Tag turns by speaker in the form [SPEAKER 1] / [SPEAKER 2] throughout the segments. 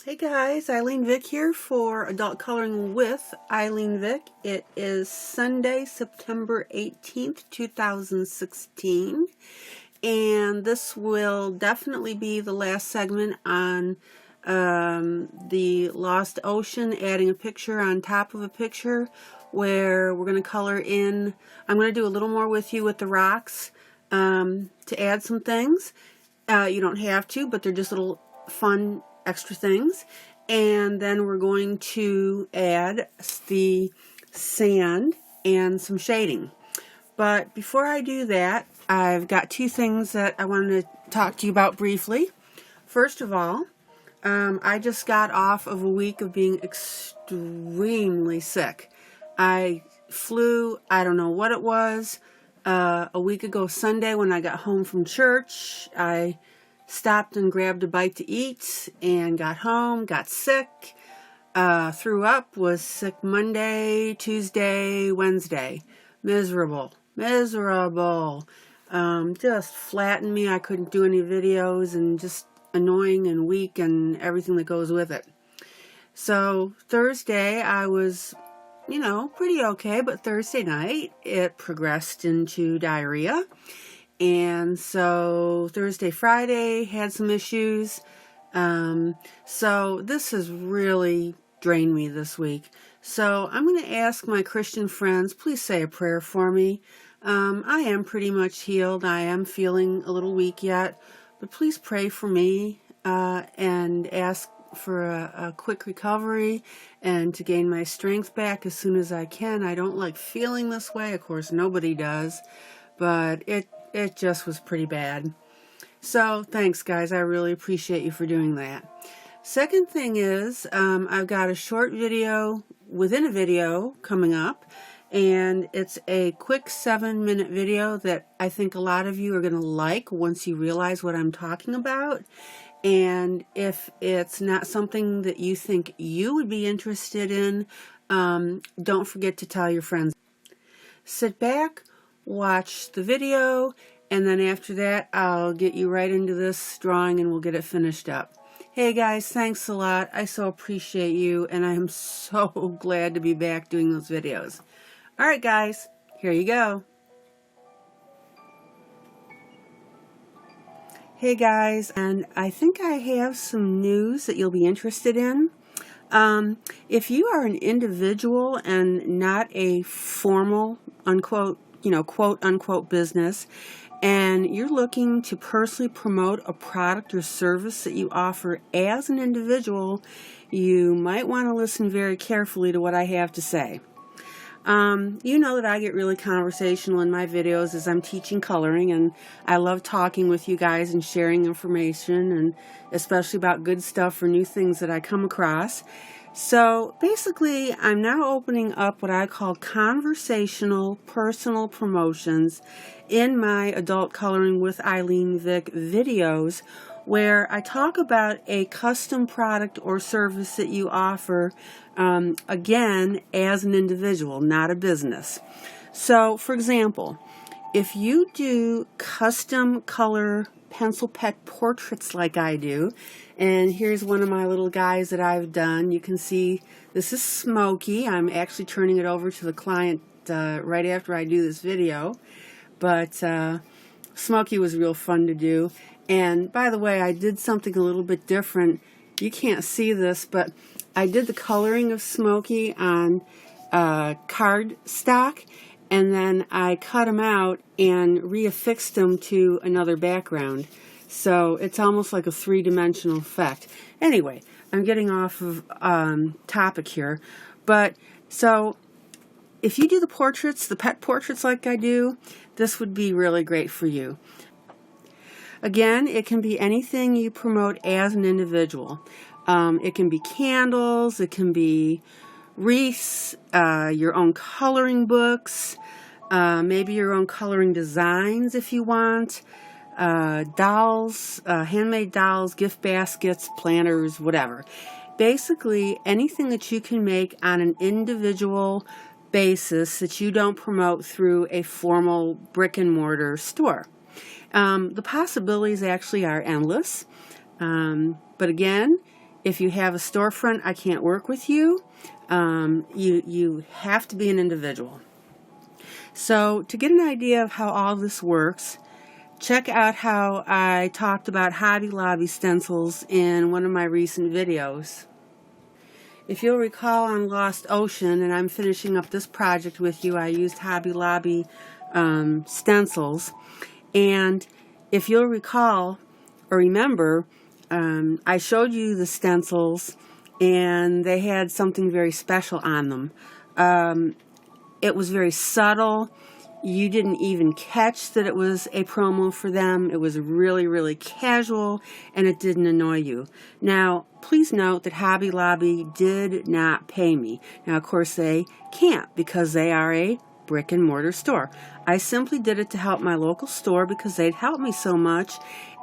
[SPEAKER 1] Hey guys, ILene Vick here for Adult Coloring with ILene Vick. It is Sunday, September 18th, 2016, and this will definitely be the last segment on the Lost Ocean, adding a picture on top of a picture where we're going to color in. I'm going to do a little more with you with the rocks to add some things. You don't have to, but they're just little fun extra things. And then we're going to add the sand and some shading. But before I do that, I've got two things that I wanted to talk to you about briefly. First of all, I just got off of a week of being extremely sick. I flew, I don't know what it was, a week ago Sunday when I got home from church. I stopped and grabbed a bite to eat and got home, got sick, threw up, was sick Monday, Tuesday, Wednesday. Miserable. Just flattened me. I couldn't do any videos and just annoying and weak and everything that goes with it. So Thursday I was, pretty okay, but Thursday night it progressed into diarrhea. And so Thursday, Friday had some issues. So this has really drained me this week. So I'm going to ask my Christian friends, please say a prayer for me. I am pretty much healed. I am feeling a little weak yet, but please pray for me and ask for a quick recovery and to gain my strength back as soon as I can. I don't like feeling this way. Of course, nobody does, but it just was pretty bad. So thanks, guys. I really appreciate you for doing that. Second thing is, I've got a short video within a video coming up, and it's a quick 7-minute video that I think a lot of you are going to like once you realize what I'm talking about. And if it's not something that you think you would be interested in, don't forget to tell your friends. Sit back, watch the video, and then after that I'll get you right into this drawing and we'll get it finished up. Hey guys, thanks a lot. I so appreciate you, and I am so glad to be back doing those videos. Alright guys, here you go. Hey guys, and I think I have some news that you'll be interested in. If you are an individual and not a formal, unquote, quote unquote business, and you're looking to personally promote a product or service that you offer as an individual, you might want to listen very carefully to what I have to say. You know that I get really conversational in my videos as I'm teaching coloring, and I love talking with you guys and sharing information, and especially about good stuff or new things that I come across. So basically, I'm now opening up what I call conversational personal promotions in my Adult Coloring with ILene Vick videos, where I talk about a custom product or service that you offer, again, as an individual, not a business. So, for example, if you do custom color pencil pet portraits like I do, and here's one of my little guys that I've done. You can see this is Smokey. I'm actually turning it over to the client right after I do this video, but Smokey was real fun to do. And by the way, I did something a little bit different. You can't see this, but I did the coloring of Smokey on card stock, and then I cut them out and reaffixed them to another background. So it's almost like a three-dimensional effect. Anyway, I'm getting off of topic here. But so if you do the portraits, the pet portraits like I do, this would be really great for you. Again, it can be anything you promote as an individual. It can be candles, it can be wreaths, your own coloring books, maybe your own coloring designs if you want, dolls, handmade dolls, gift baskets, planners, whatever. Basically, anything that you can make on an individual basis that you don't promote through a formal brick and mortar store. The possibilities actually are endless. But again, If you have a storefront, I can't work with you. You have to be an individual. So to get an idea of how all this works, check out how I talked about Hobby Lobby stencils in one of my recent videos. If you'll recall on Lost Ocean, and I'm finishing up this project with you, I used Hobby Lobby stencils. And if you'll recall or remember, I showed you the stencils and they had something very special on them. It was very subtle. You didn't even catch that it was a promo for them. It was really, really casual, and it didn't annoy you. Now, please note that Hobby Lobby did not pay me. Now, of course, they can't because they are a brick and mortar store. I simply did it to help my local store because they'd helped me so much,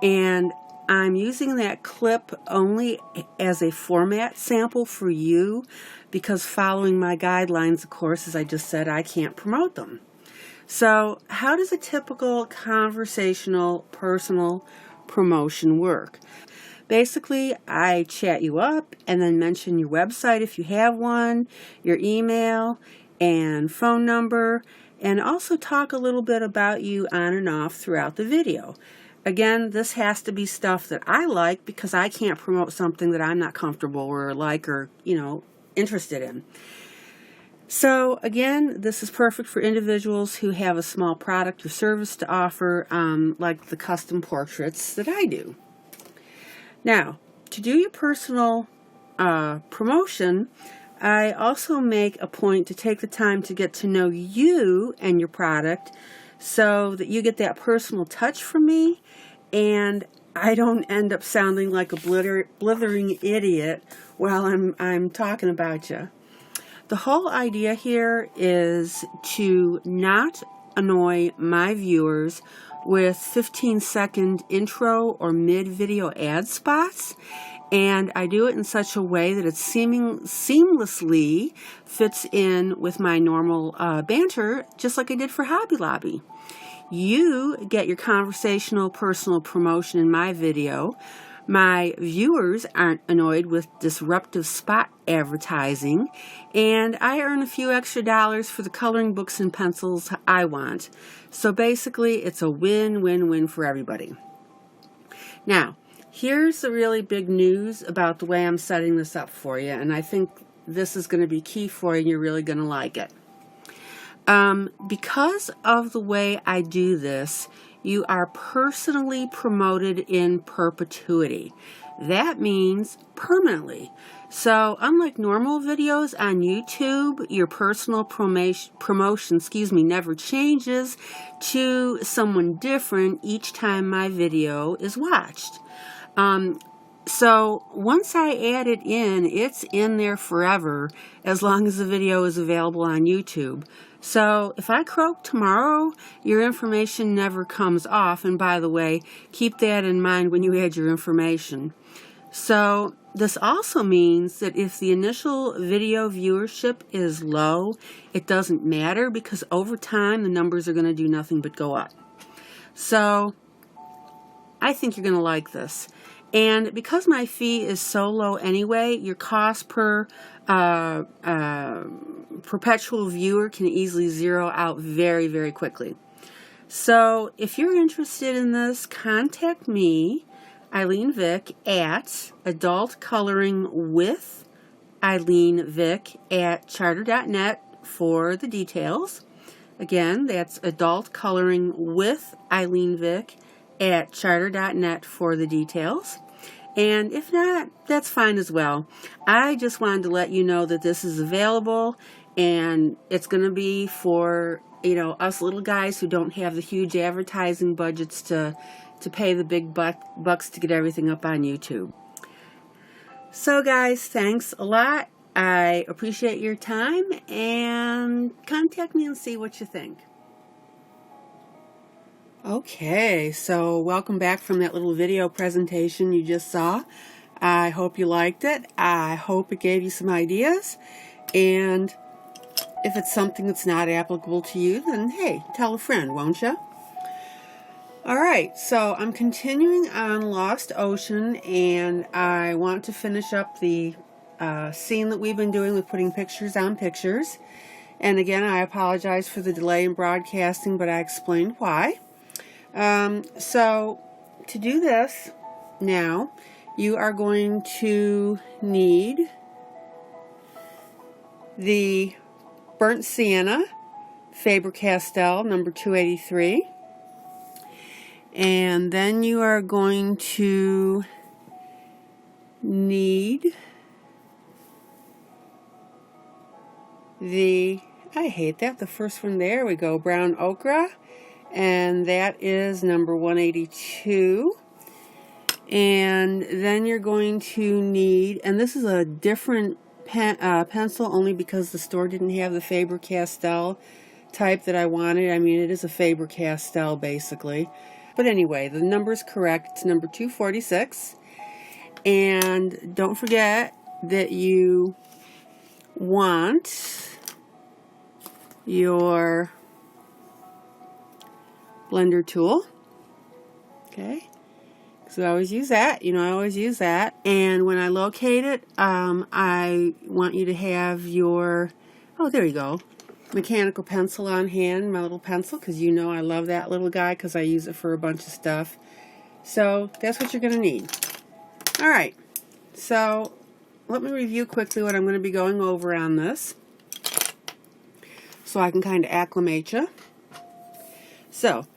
[SPEAKER 1] and I'm using that clip only as a format sample for you because following my guidelines, of course, as I just said, I can't promote them. So how does a typical conversational personal promotion work? Basically, I chat you up and then mention your website if you have one, your email and phone number, and also talk a little bit about you on and off throughout the video. Again, this has to be stuff that I like because I can't promote something that I'm not comfortable or like or, interested in. So again, this is perfect for individuals who have a small product or service to offer, like the custom portraits that I do. Now, to do your personal promotion, I also make a point to take the time to get to know you and your product so that you get that personal touch from me and I don't end up sounding like a blithering idiot while I'm talking about you. The whole idea here is to not annoy my viewers with 15-second intro or mid-video ad spots, and I do it in such a way that it seamlessly fits in with my normal banter, just like I did for Hobby Lobby. You get your conversational personal promotion in my video. My viewers aren't annoyed with disruptive spot advertising, and I earn a few extra dollars for the coloring books and pencils I want. So basically, it's a win-win-win for everybody. Now, here's the really big news about the way I'm setting this up for you, and I think this is going to be key for you and you're really going to like it. Because of the way I do this, you are personally promoted in perpetuity. That means permanently. So unlike normal videos on YouTube, your personal promotion never changes to someone different each time my video is watched. So once I add it in, it's in there forever as long as the video is available on YouTube. So if I croak tomorrow, your information never comes off. And by the way, keep that in mind when you add your information. So this also means that if the initial video viewership is low, it doesn't matter because over time the numbers are going to do nothing but go up. So I think you're going to like this. And because my fee is so low anyway, your cost per perpetual viewer can easily zero out very, very quickly. So if you're interested in this, contact me, ILene Vick, at Adult Coloring with ILene Vick at charter.net for the details. Again, that's Adult Coloring with ILene Vick at charter.net for the details. And if not, that's fine as well. I just wanted to let you know that this is available and it's going to be for, us little guys who don't have the huge advertising budgets to pay the big bucks to get everything up on YouTube. So guys, thanks a lot. I appreciate your time and contact me and see what you think. Okay, so welcome back from that little video presentation you just saw. I hope you liked it. I hope it gave you some ideas. And if it's something that's not applicable to you, then hey, tell a friend, won't you? Alright, so I'm continuing on Lost Ocean, and I want to finish up the scene that we've been doing with putting pictures on pictures. And again, I apologize for the delay in broadcasting, but I explained why. So to do this now, you are going to need the Burnt Sienna Faber-Castell number 283. And then you are going to need the, I hate that, the first one, there we go, brown ochre, and that is number 182. And then you're going to need, and this is a different pencil only because the store didn't have the Faber-Castell type that I wanted. I mean, it is a Faber-Castell basically. But anyway, the number is correct. It's number 246. And don't forget that you want your blender tool. Okay. So I always use that. You know, I always use that. And when I locate it, I want you to have your, oh, there you go, mechanical pencil on hand, my little pencil, because you know I love that little guy because I use it for a bunch of stuff. So that's what you're going to need. Alright, so let me review quickly what I'm going to be going over on this so I can kind of acclimate you. So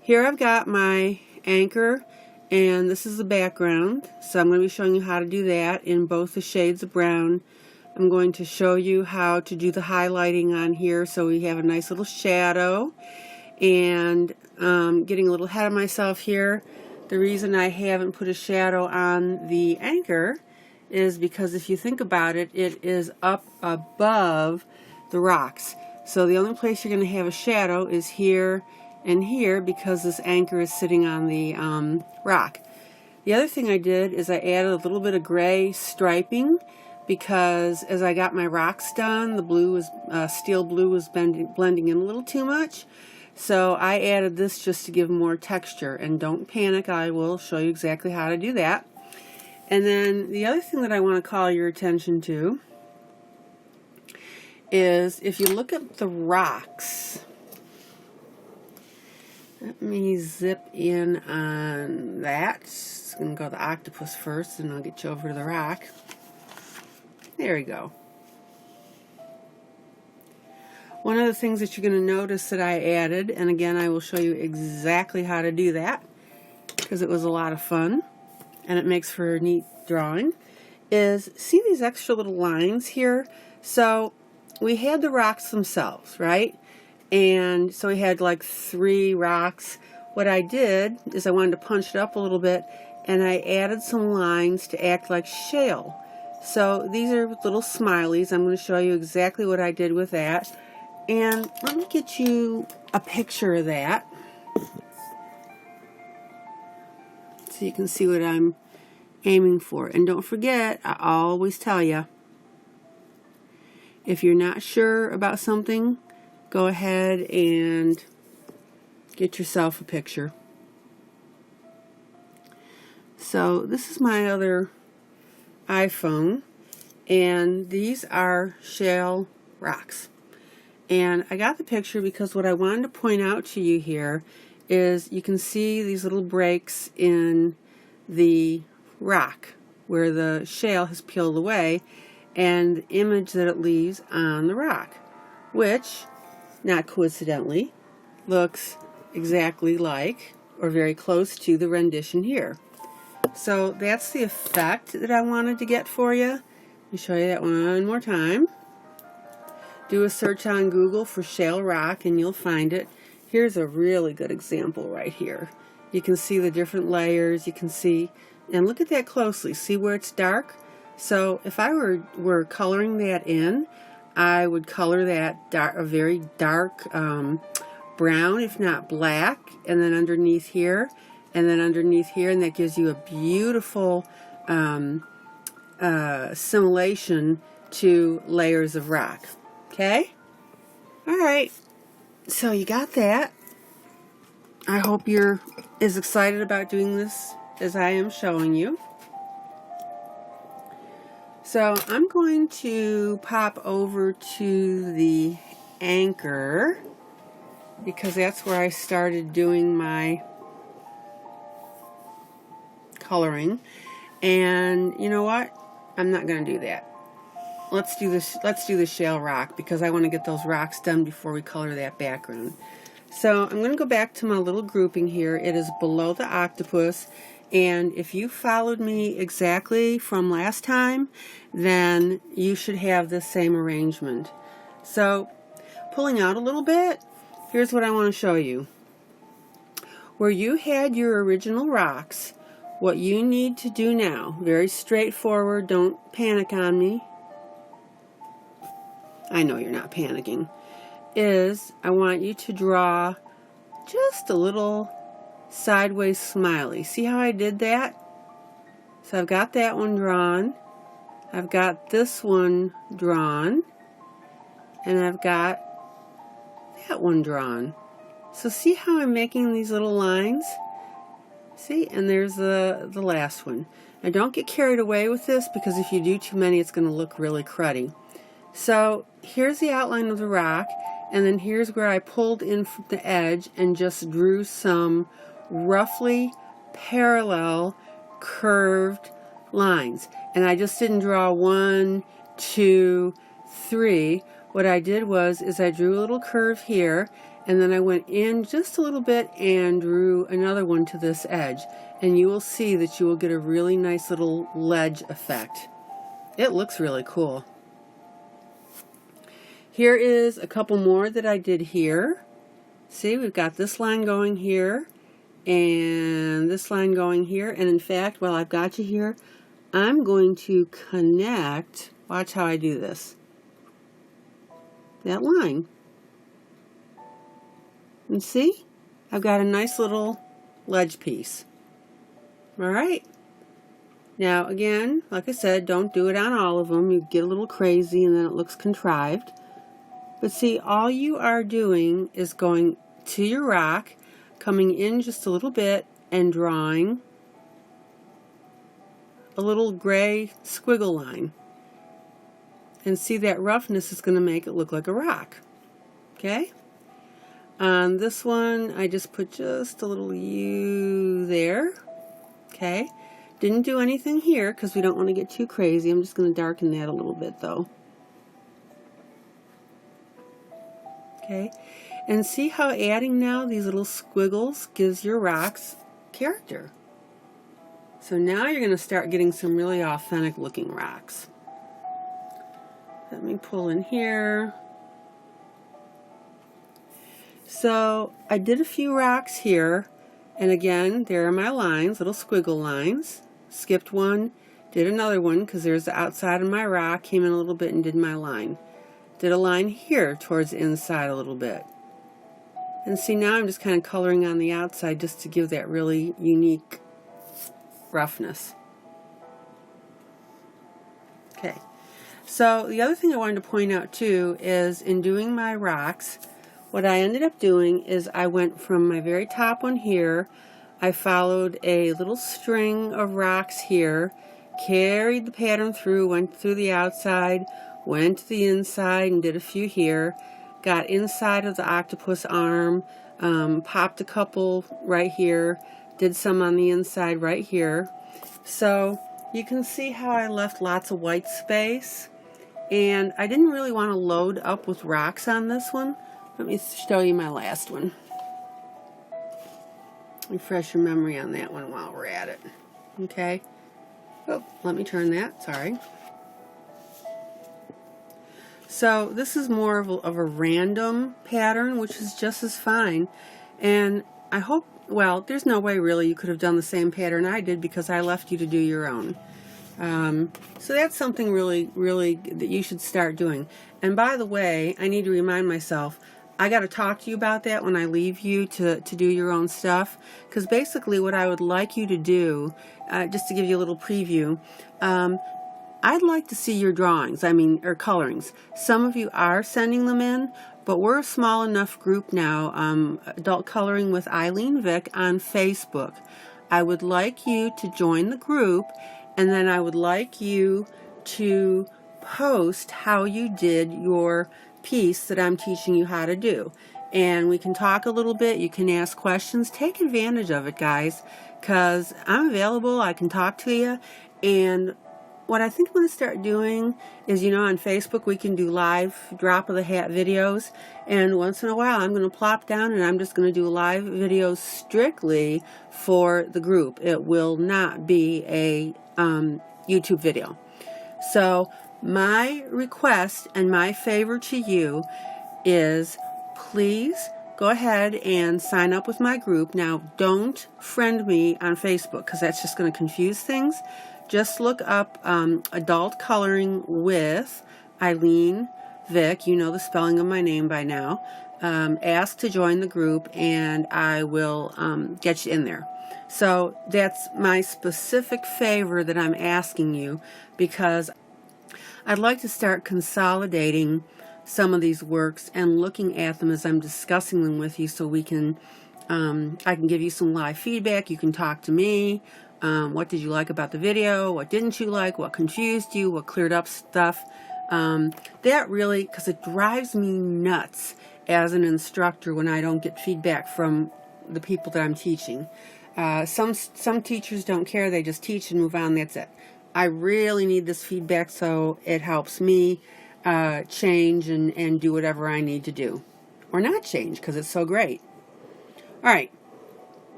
[SPEAKER 1] here I've got my anchor, and this is the background, so I'm going to be showing you how to do that in both the shades of brown. I'm going to show you how to do the highlighting on here so we have a nice little shadow. And getting a little ahead of myself here, the reason I haven't put a shadow on the anchor is because if you think about it, it is up above the rocks. So the only place you're going to have a shadow is here and here because this anchor is sitting on the rock. The other thing I did is I added a little bit of gray striping, because as I got my rocks done, the blue was steel blue was blending in a little too much. So I added this just to give more texture. And don't panic, I will show you exactly how to do that. And then the other thing that I want to call your attention to is if you look at the rocks, let me zip in on that. It's going to go to the octopus first, and I'll get you over to the rock. There we go. One of the things that you're going to notice that I added, and again I will show you exactly how to do that because it was a lot of fun and it makes for a neat drawing, is see these extra little lines here? So we had the rocks themselves, right? And so we had like 3 rocks. What I did is I wanted to punch it up a little bit, and I added some lines to act like shale. So these are little smileys. I'm going to show you exactly what I did with that. And let me get you a picture of that so you can see what I'm aiming for. And don't forget, I always tell you, if you're not sure about something, go ahead and get yourself a picture. So this is my other iPhone, and these are shale rocks. And I got the picture because what I wanted to point out to you here is you can see these little breaks in the rock where the shale has peeled away, and the image that it leaves on the rock, which, not coincidentally, looks exactly like or very close to the rendition here. So that's the effect that I wanted to get for you. Let me show you that one more time. Do a search on Google for shale rock and you'll find it. Here's a really good example right here. You can see the different layers. You can see, and look at that closely. See where it's dark? So if I were coloring that in, I would color that a very dark brown, if not black, and then underneath here, and then underneath here, and that gives you a beautiful simulation to layers of rock. Okay? Alright, so you got that. I hope you're as excited about doing this as I am showing you. So I'm going to pop over to the anchor because that's where I started doing my coloring. And you know what? I'm not going to do that. Let's do the shale rock because I want to get those rocks done before we color that background. So I'm going to go back to my little grouping here. It is below the octopus. And if you followed me exactly from last time, then you should have the same arrangement. So pulling out a little bit, here's what I want to show you. Where you had your original rocks, what you need to do now, very straightforward, don't panic on me. I know you're not panicking. Is I want you to draw just a little sideways smiley. See how I did that? So I've got that one drawn. I've got this one drawn. And I've got that one drawn. So see how I'm making these little lines? See? And there's the last one. Now don't get carried away with this because if you do too many it's going to look really cruddy. So here's the outline of the rock, and then here's where I pulled in from the edge and just drew some roughly parallel curved lines. And I just didn't draw 1, 2, 3. What I did was I drew a little curve here, and then I went in just a little bit and drew another one to this edge. And you will see that you will get a really nice little ledge effect. It looks really cool. Here is a couple more that I did here. See, we've got this line going here and this line going here. And in fact, while I've got you here, I'm going to connect, watch how I do this, that line. And see, I've got a nice little ledge piece. All right. Now again, like I said, don't do it on all of them. You get a little crazy and then it looks contrived. But see, all you are doing is going to your rock, coming in just a little bit, and drawing a little gray squiggle line. And see, that roughness is going to make it look like a rock. Okay? On this one, I just put just a little U there. Okay? Didn't do anything here because we don't want to get too crazy. I'm just going to darken that a little bit though. Okay, and see how adding now these little squiggles gives your rocks character. So now you're going to start getting some really authentic looking rocks. Let me pull in here. So I did a few rocks here, and again, there are my lines, little squiggle lines. Skipped one, did another one because there's the outside of my rock, came in a little bit and did my line. Did a line here towards the inside a little bit. And see, now I'm just kind of coloring on the outside just to give that really unique roughness. Okay, so the other thing I wanted to point out too is in doing my rocks, what I ended up doing is I went from my very top one here, I followed a little string of rocks here, carried the pattern through, went through the outside, went to the inside and did a few here, got inside of the octopus arm, popped a couple right here, did some on the inside right here. So you can see how I left lots of white space, and I didn't really want to load up with rocks on this one. Let me show you my last one. Refresh your memory on that one while we're at it. Okay. Oh, let me turn that, sorry. So this is more of a random pattern, which is just as fine. And I hope, well, there's no way really you could have done the same pattern I did because I left you to do your own. So that's something really that you should start doing. And by the way, I need to remind myself, I got to talk to you about that when I leave you to do your own stuff. Because basically what I would like you to do, just to give you a little preview, I'd like to see your drawings, or colorings. Some of you are sending them in, but we're a small enough group now, Adult Coloring with ILene Vick on Facebook. I would like you to join the group, and then I would like you to post how you did your piece that I'm teaching you how to do. And we can talk a little bit, you can ask questions. Take advantage of it, guys, because I'm available, I can talk to you. And what I think I'm going to start doing is, on Facebook we can do live drop of the hat videos, and once in a while I'm going to plop down and I'm just going to do live videos strictly for the group. It will not be a YouTube video. So my request and my favor to you is, please go ahead and sign up with my group. Now, don't friend me on Facebook because that's just going to confuse things. Just look up Adult Coloring with ILene Vick. You know the spelling of my name by now. Ask to join the group and I will get you in there. So that's my specific favor that I'm asking you, because I'd like to start consolidating some of these works and looking at them as I'm discussing them with you, so we can I can give you some live feedback. You can talk to me. What did you like about the video? What didn't you like? What confused you? What cleared up stuff? That really, because it drives me nuts as an instructor when I don't get feedback from the people that I'm teaching. Some teachers don't care. They just teach and move on. That's it. I really need this feedback so it helps me change and do whatever I need to do. Or not change, because it's so great. All right.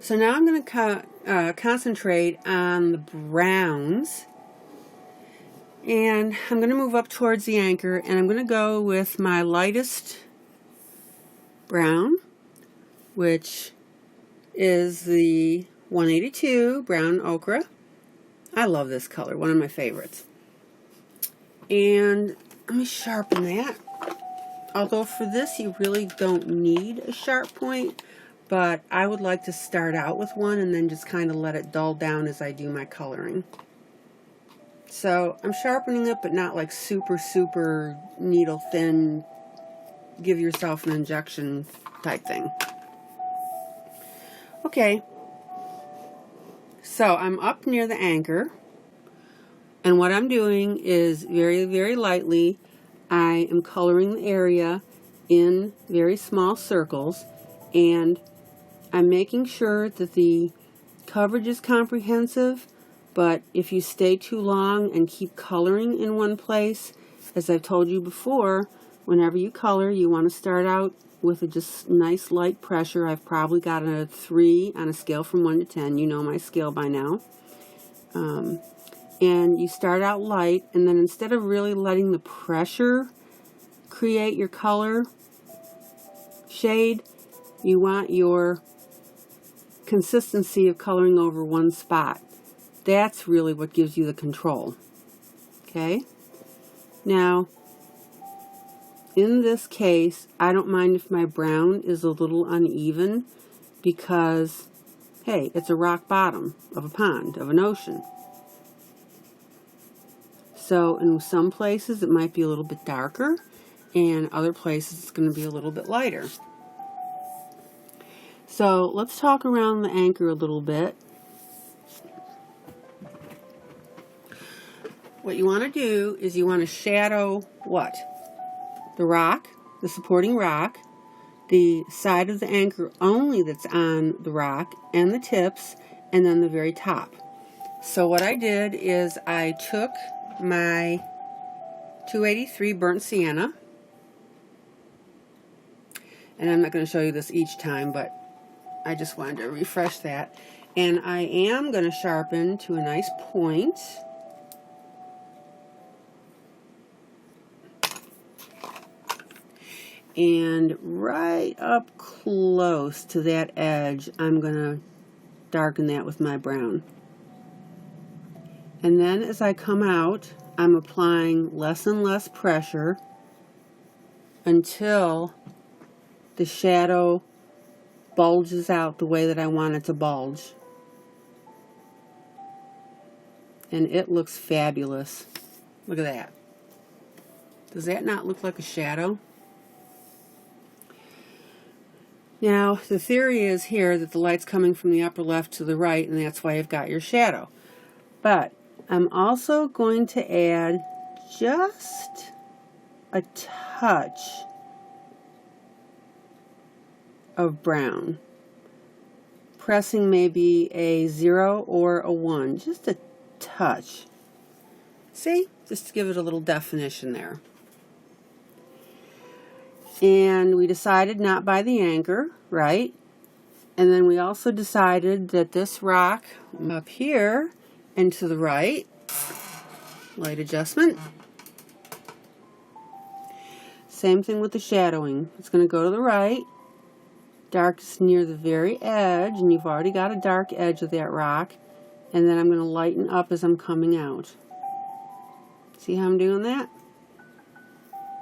[SPEAKER 1] So now I'm going to concentrate on the browns, and I'm going to move up towards the anchor, and I'm going to go with my lightest brown, which is the 182 brown ochre. I love this color, one of my favorites. And let me sharpen that. Although for this you really don't need a sharp point, but I would like to start out with one and then just kind of let it dull down as I do my coloring. So I'm sharpening it, but not like super, super needle thin, give yourself an injection type thing. Okay, so I'm up near the anchor, and what I'm doing is very, very lightly, I am coloring the area in very small circles, and I'm making sure that the coverage is comprehensive, but if you stay too long and keep coloring in one place, as I've told you before, whenever you color, you want to start out with a just nice light pressure. I've probably got a 3 on a scale from 1 to 10. You know my scale by now. And you start out light, and then instead of really letting the pressure create your color shade, you want your consistency of coloring over one spot. That's really what gives you the control. Okay? Now, in this case, I don't mind if my brown is a little uneven because, hey, it's a rock bottom of a pond, of an ocean. So in some places it might be a little bit darker, and other places it's going to be a little bit lighter. So let's talk around the anchor a little bit. What you want to do is you want to shadow what? The rock, the supporting rock, the side of the anchor only that's on the rock, and the tips, and then the very top. So what I did is I took my 283 burnt sienna, and I'm not going to show you this each time, but I just wanted to refresh that. And I am going to sharpen to a nice point. And right up close to that edge, I'm going to darken that with my brown. And then as I come out, I'm applying less and less pressure until the shadow bulges out the way that I want it to bulge. and it looks fabulous. Look at that. Does that not look like a shadow? Now, the theory is here that the light's coming from the upper left to the right, and that's why you've got your shadow. But I'm also going to add just a touch of brown. Pressing maybe a 0 or a 1, just a touch. See? Just to give it a little definition there. And we decided not by the anchor, right? And then we also decided that this rock up here and to the right, light adjustment. Same thing with the shadowing. It's going to go to the right. Darkest near the very edge, and you've already got a dark edge of that rock. And then I'm going to lighten up as I'm coming out. See how I'm doing that?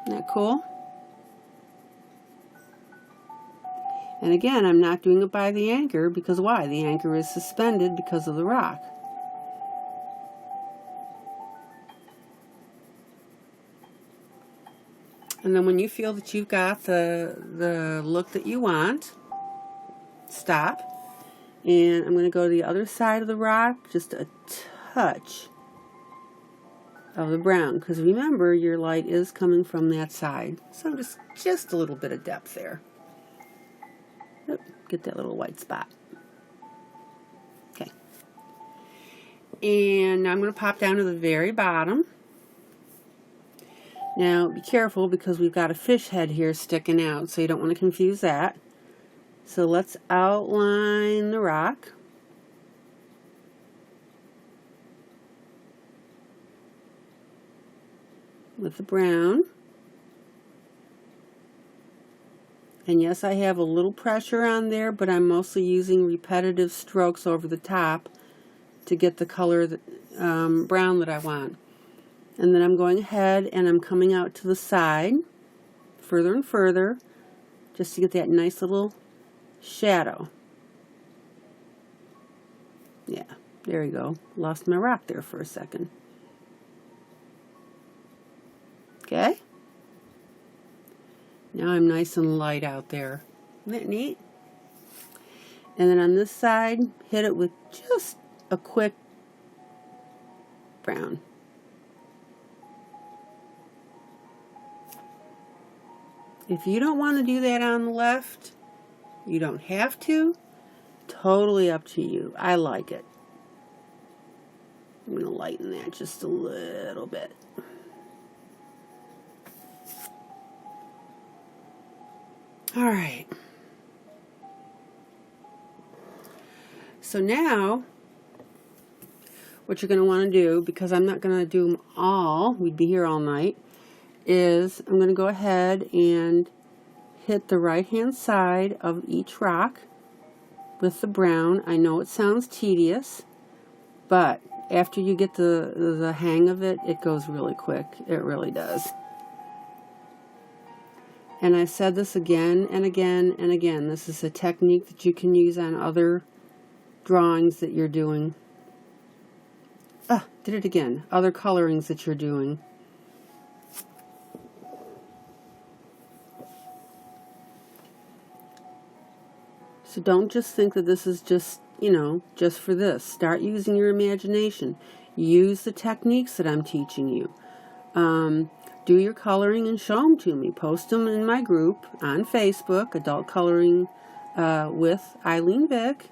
[SPEAKER 1] Isn't that cool? And again, I'm not doing it by the anchor, because why? The anchor is suspended because of the rock. And then when you feel that you've got the look that you want, stop. And I'm going to go to the other side of the rock, just a touch of the brown, because remember, your light is coming from that side. So just a little bit of depth there. Get that little white spot. Okay. And now I'm going to pop down to the very bottom. Now be careful, because we've got a fish head here sticking out, so you don't want to confuse that. So let's outline the rock. With the brown. And yes, I have a little pressure on there, but I'm mostly using repetitive strokes over the top to get the color brown that I want. And then I'm going ahead and I'm coming out to the side, further and further, just to get that nice little shadow. Yeah, there you go. Lost my rock there for a second. Okay. Now I'm nice and light out there. Isn't that neat? And then on this side, hit it with just a quick brown. If you don't want to do that on the left, you don't have to. Totally up to you. I like it. I'm going to lighten that just a little bit. All right. So now, what you're going to want to do, because I'm not going to do them all, we'd be here all night, is I'm going to go ahead and hit the right-hand side of each rock with the brown. I know it sounds tedious, but after you get the hang of it, it goes really quick. It really does. And I said this again and again and again. This is a technique that you can use on other drawings that you're doing. Did it again. Other colorings that you're doing. So don't just think that this is just, just for this. Start using your imagination. Use the techniques that I'm teaching you. Do your coloring and show them to me. Post them in my group on Facebook, Adult Coloring with ILene Vick.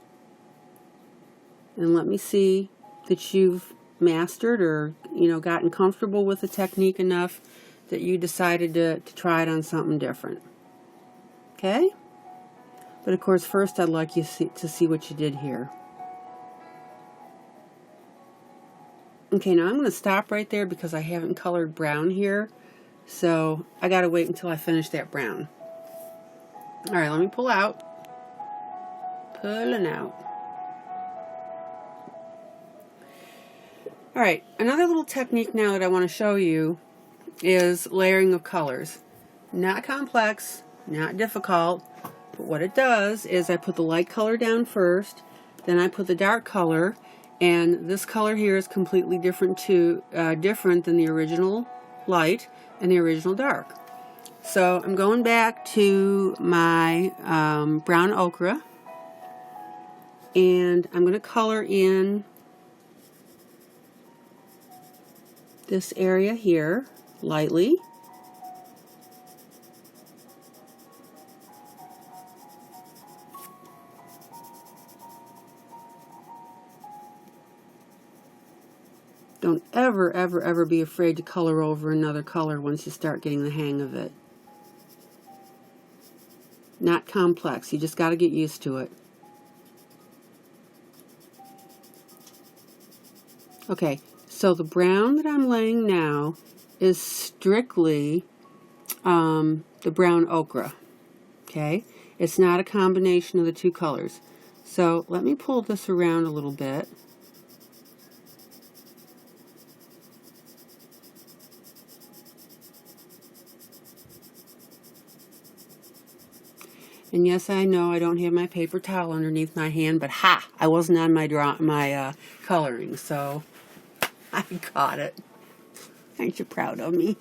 [SPEAKER 1] And let me see that you've mastered or, gotten comfortable with the technique enough that you decided to try it on something different. Okay? But of course, first I'd like you to see what you did here. Okay, now I'm going to stop right there because I haven't colored brown here. So I got to wait until I finish that brown. All right, let me pull out. Pulling out. All right, another little technique now that I want to show you is layering of colors. Not complex, not difficult, but what it does is I put the light color down first, then I put the dark color, And this color here is completely different than the original light and the original dark. So I'm going back to my brown ochre, and I'm going to color in this area here lightly. Don't ever, ever, ever be afraid to color over another color once you start getting the hang of it. Not complex, you just got to get used to it. Okay, so the brown that I'm laying now is strictly the brown ochre. Okay, it's not a combination of the two colors. So let me pull this around a little bit. And yes, I know I don't have my paper towel underneath my hand, but ha! I wasn't on my coloring, so I got it. Aren't you proud of me?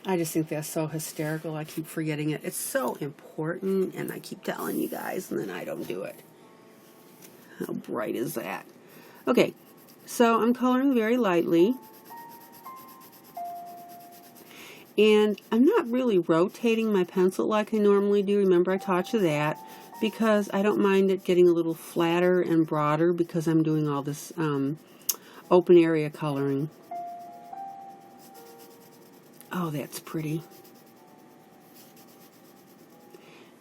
[SPEAKER 1] I just think that's so hysterical. I keep forgetting it. It's so important, and I keep telling you guys, and then I don't do it. How bright is that? Okay, so I'm coloring very lightly. And I'm not really rotating my pencil like I normally do. Remember, I taught you that, because I don't mind it getting a little flatter and broader because I'm doing all this open area coloring. Oh, that's pretty.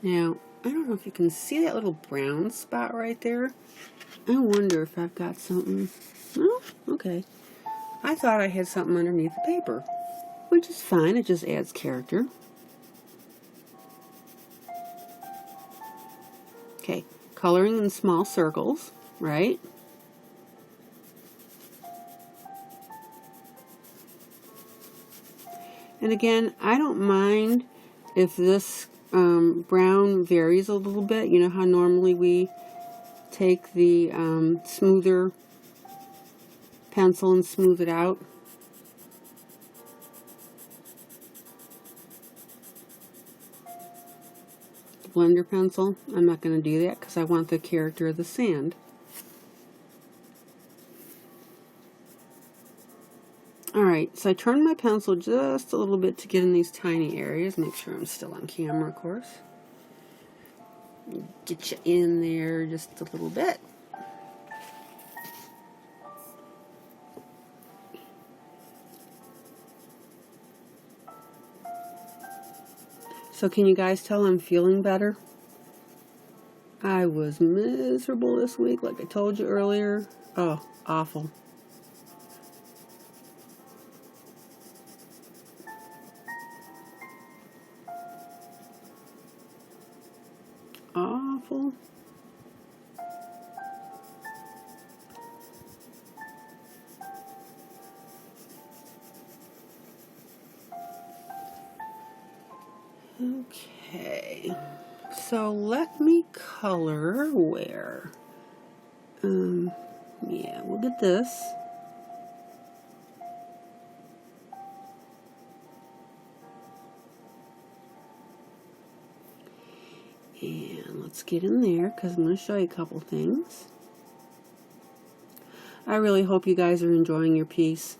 [SPEAKER 1] Now, I don't know if you can see that little brown spot right there. I wonder if I've got something. Oh, okay. I thought I had something underneath the paper, which is fine. It just adds character. Okay, coloring in small circles, right? And again, I don't mind if this brown varies a little bit. You know how normally we take the smoother pencil and smooth it out? The blender pencil, I'm not going to do that because I want the character of the sand. Alright, so I turned my pencil just a little bit to get in these tiny areas. Make sure I'm still on camera, of course. Get you in there just a little bit. So can you guys tell I'm feeling better? I was miserable this week, like I told you earlier. Oh, awful. Awful. Okay, so let me color where. Yeah, we'll get this. And let's get in there because I'm going to show you a couple things. I really hope you guys are enjoying your piece.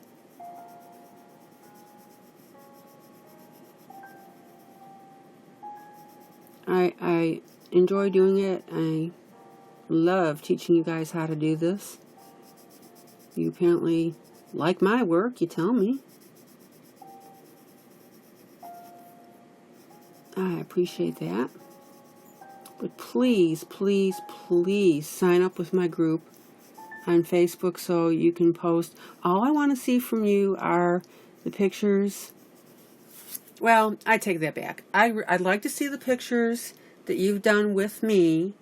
[SPEAKER 1] I enjoy doing it. I love teaching you guys how to do this. You apparently like my work, you tell me. I appreciate that. But please, please, please sign up with my group on Facebook so you can post. All I want to see from you are the pictures. Well, I take that back. I'd like to see the pictures that you've done with me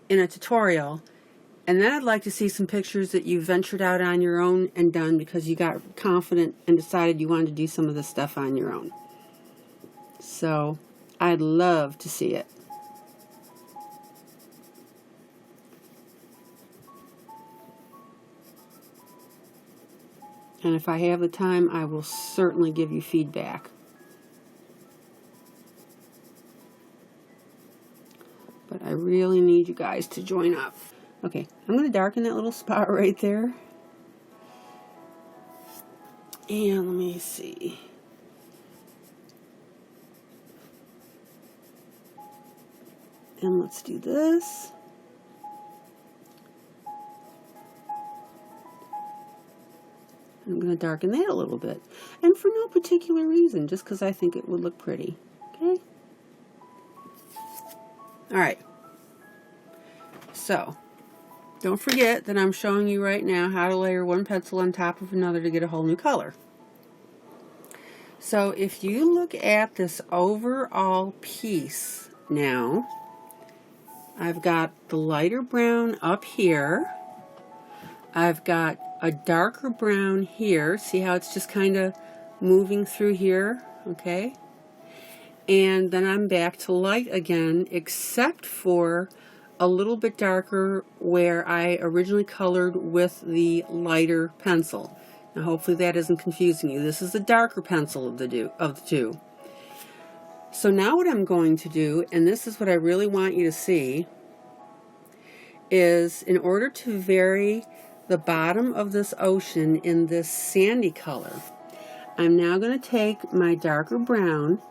[SPEAKER 1] in a tutorial, and then I'd like to see some pictures that you ventured out on your own and done because you got confident and decided you wanted to do some of this stuff on your own. So I'd love to see it. And if I have the time, I will certainly give you feedback. But I really need you guys to join up. Okay, I'm going to darken that little spot right there. And let me see. And let's do this. I'm going to darken that a little bit. And for no particular reason, just because I think it would look pretty. Okay? Alright. So, don't forget that I'm showing you right now how to layer one pencil on top of another to get a whole new color. So, if you look at this overall piece now, I've got the lighter brown up here. I've got a darker brown here. See how it's just kind of moving through here? Okay. And then I'm back to light again, except for a little bit darker where I originally colored with the lighter pencil. Now hopefully that isn't confusing you. This is the darker pencil of the two. So now what I'm going to do, and this is what I really want you to see, is in order to vary the bottom of this ocean in this sandy color, I'm now going to take my darker brown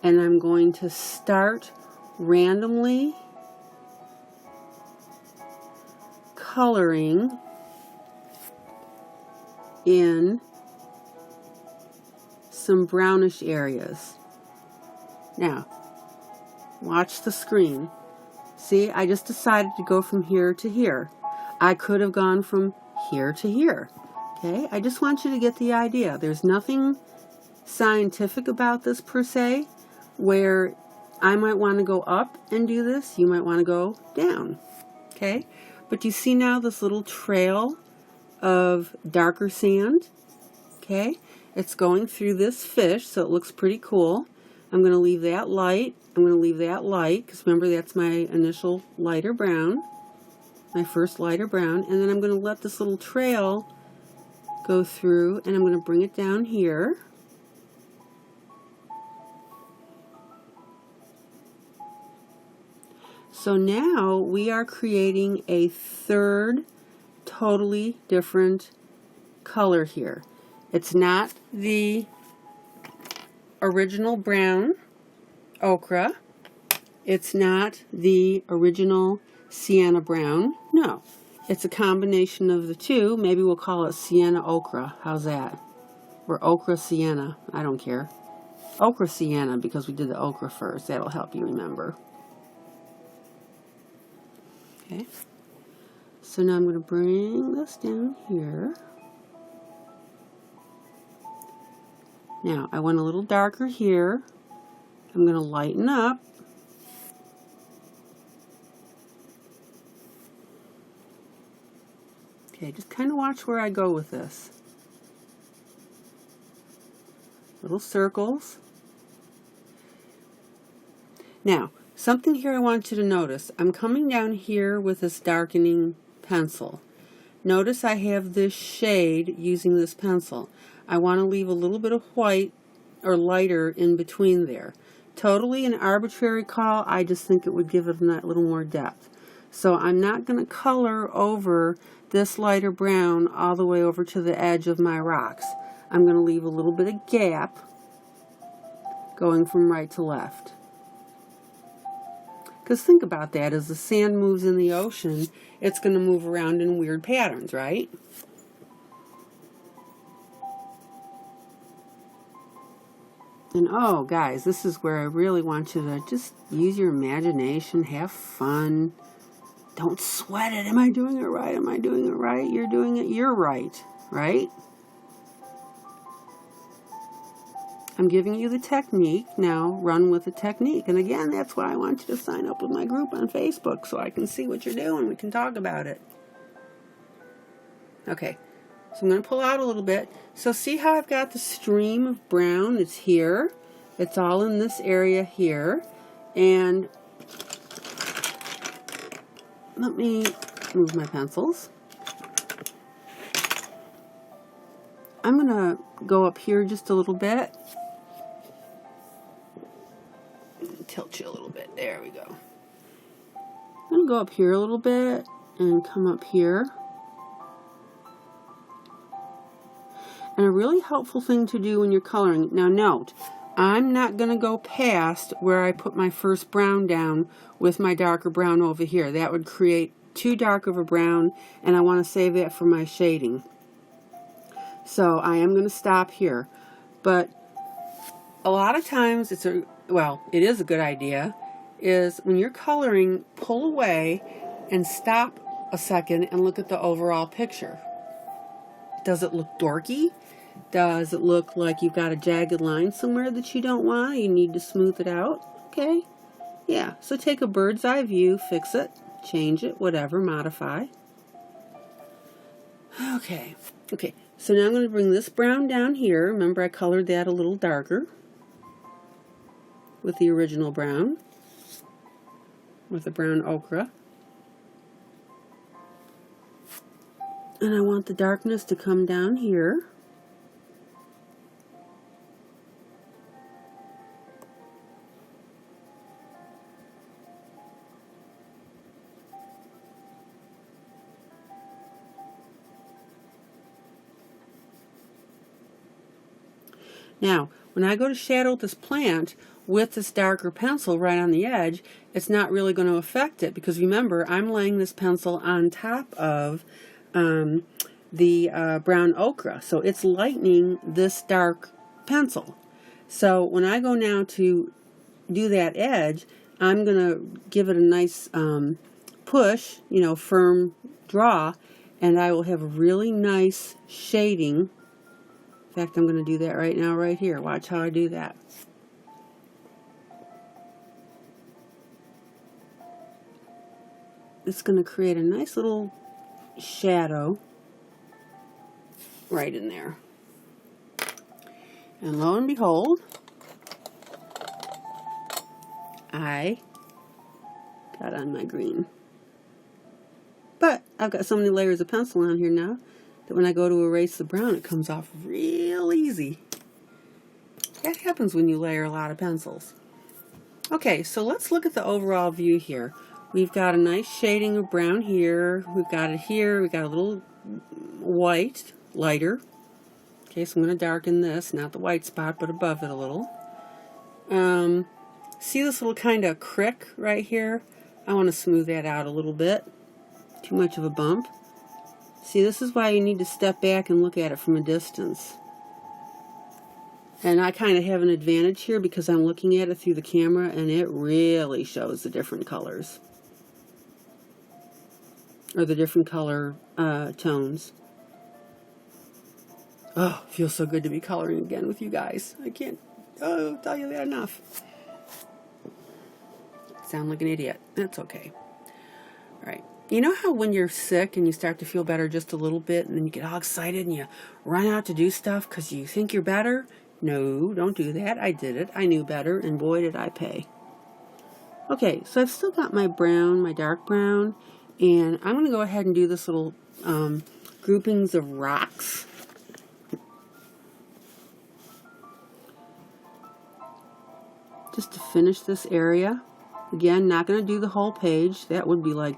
[SPEAKER 1] and I'm going to start randomly coloring in some brownish areas. Now, watch the screen. See, I just decided to go from here to here. I could have gone from here to here. Okay, I just want you to get the idea. There's nothing scientific about this per se, where I might want to go up and do this, you might want to go down. Okay, but you see now this little trail of darker sand. Okay, it's going through this fish, so it looks pretty cool. I'm going to leave that light. I'm going to leave that light, because remember that's my initial lighter brown, my first lighter brown, and then I'm going to let this little trail go through, and I'm going to bring it down here. So now we are creating a third totally different color here. It's not the original brown ochre. It's not the original sienna brown. No, it's a combination of the two. Maybe we'll call it sienna ochre. How's that? Or ochre sienna. I don't care. Ochre sienna, because we did the ochre first. That'll help you remember. Okay. So now I'm going to bring this down here. Now, I went a little darker here. I'm going to lighten up. Okay, just kind of watch where I go with this. Little circles. Now, something here I want you to notice. I'm coming down here with this darkening pencil. Notice I have this shade using this pencil. I want to leave a little bit of white or lighter in between there. Totally an arbitrary call. I just think it would give it a little more depth. So I'm not going to color over this lighter brown all the way over to the edge of my rocks. I'm going to leave a little bit of gap going from right to left. Because think about that, as the sand moves in the ocean, it's going to move around in weird patterns, right? And oh, guys, this is where I really want you to just use your imagination, have fun. Don't sweat it. Am I doing it right? Am I doing it right? You're doing it. You're right, right? I'm giving you the technique. Now run with the technique. And again, that's why I want you to sign up with my group on Facebook, so I can see what you're doing. We can talk about it. Okay, so I'm going to pull out a little bit. So see how I've got the stream of brown? It's here. It's all in this area here. And let me move my pencils. I'm going to go up here just a little bit. Tilt you a little bit. There we go. I'm going to go up here a little bit and come up here. And a really helpful thing to do when you're coloring, now note, I'm not going to go past where I put my first brown down with my darker brown over here. That would create too dark of a brown, and I want to save that for my shading. So I am going to stop here. But a lot of times it is a good idea, is when you're coloring, pull away and stop a second and look at the overall picture. Does it look dorky? Does it look like you've got a jagged line somewhere that you don't want? You need to smooth it out? Okay. Yeah, so take a bird's eye view, fix it, change it, whatever, modify. Okay. So now I'm going to bring this brown down here. Remember, I colored that a little darker with the original brown, with the brown ochre. And I want the darkness to come down here. Now, when I go to shadow this plant with this darker pencil right on the edge, it's not really going to affect it, because remember, I'm laying this pencil on top of the brown ochre, so it's lightening this dark pencil. So when I go now to do that edge, I'm going to give it a nice push, firm draw, and I will have a really nice shading. In fact, I'm going to do that right now, right here. Watch how I do that. It's going to create a nice little shadow right in there. And lo and behold, I got on my green. But I've got so many layers of pencil on here now that when I go to erase the brown, it comes off real easy. That happens when you layer a lot of pencils. Okay, so let's look at the overall view here. We've got a nice shading of brown here. We've got it here. We've got a little white, lighter. Okay, so I'm going to darken this, not the white spot, but above it a little. See this little kind of crick right here? I want to smooth that out a little bit. Too much of a bump. See, this is why you need to step back and look at it from a distance. And I kind of have an advantage here because I'm looking at it through the camera, and it really shows the different colors. Or the different color tones. Oh, it feels so good to be coloring again with you guys. I can't tell you that enough. Sound like an idiot. That's okay. All right. You know how when you're sick and you start to feel better just a little bit, and then you get all excited and you run out to do stuff because you think you're better? No, don't do that. I did it. I knew better, and boy, did I pay. Okay, so I've still got my brown, my dark brown, and I'm going to go ahead and do this little groupings of rocks. Just to finish this area. Again, not going to do the whole page. That would be like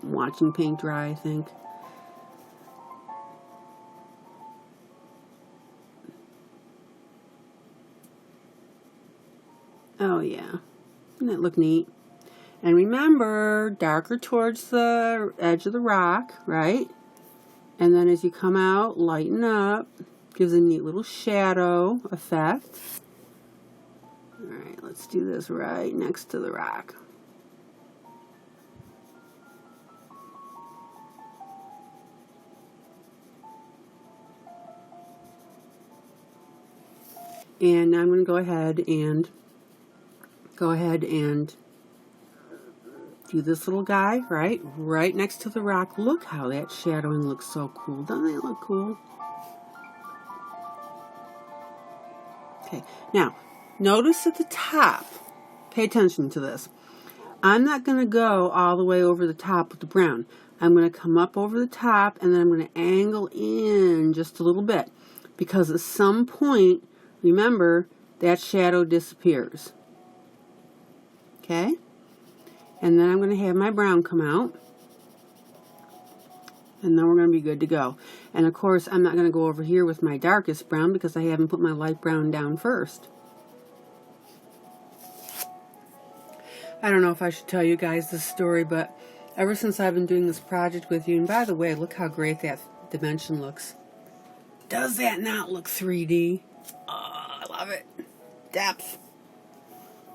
[SPEAKER 1] watching paint dry, I think. Oh yeah, doesn't that look neat? And remember, darker towards the edge of the rock, right? And then as you come out, lighten up. Gives a neat little shadow effect. Alright, let's do this right next to the rock. And now I'm going to go ahead and do this little guy, right next to the rock. Look how that shadowing looks so cool. Doesn't that look cool? Okay, now notice at the top, pay attention to this. I'm not going to go all the way over the top with the brown. I'm going to come up over the top, and then I'm going to angle in just a little bit. because at some point, remember, that shadow disappears. Okay? And then I'm going to have my brown come out. And then we're going to be good to go. And of course, I'm not going to go over here with my darkest brown because I haven't put my light brown down first. I don't know if I should tell you guys this story, but ever since I've been doing this project with you, and by the way, look how great that dimension looks. Does that not look 3D? Oh, I love it. Depth.